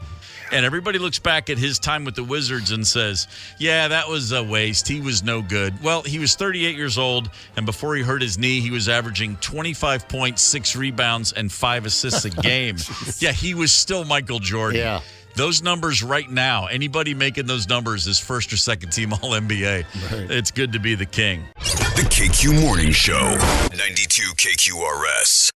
And everybody looks back at his time with the Wizards and says, yeah, that was a waste. He was no good. Well, he was 38 years old, and before he hurt his knee, he was averaging 25 points, 6 rebounds, and 5 assists a game. Yeah, he was still Michael Jordan. Yeah. Those numbers right now, anybody making those numbers is first or second team All-NBA. Right. It's good to be the king. The KQ Morning Show, 92 KQRS.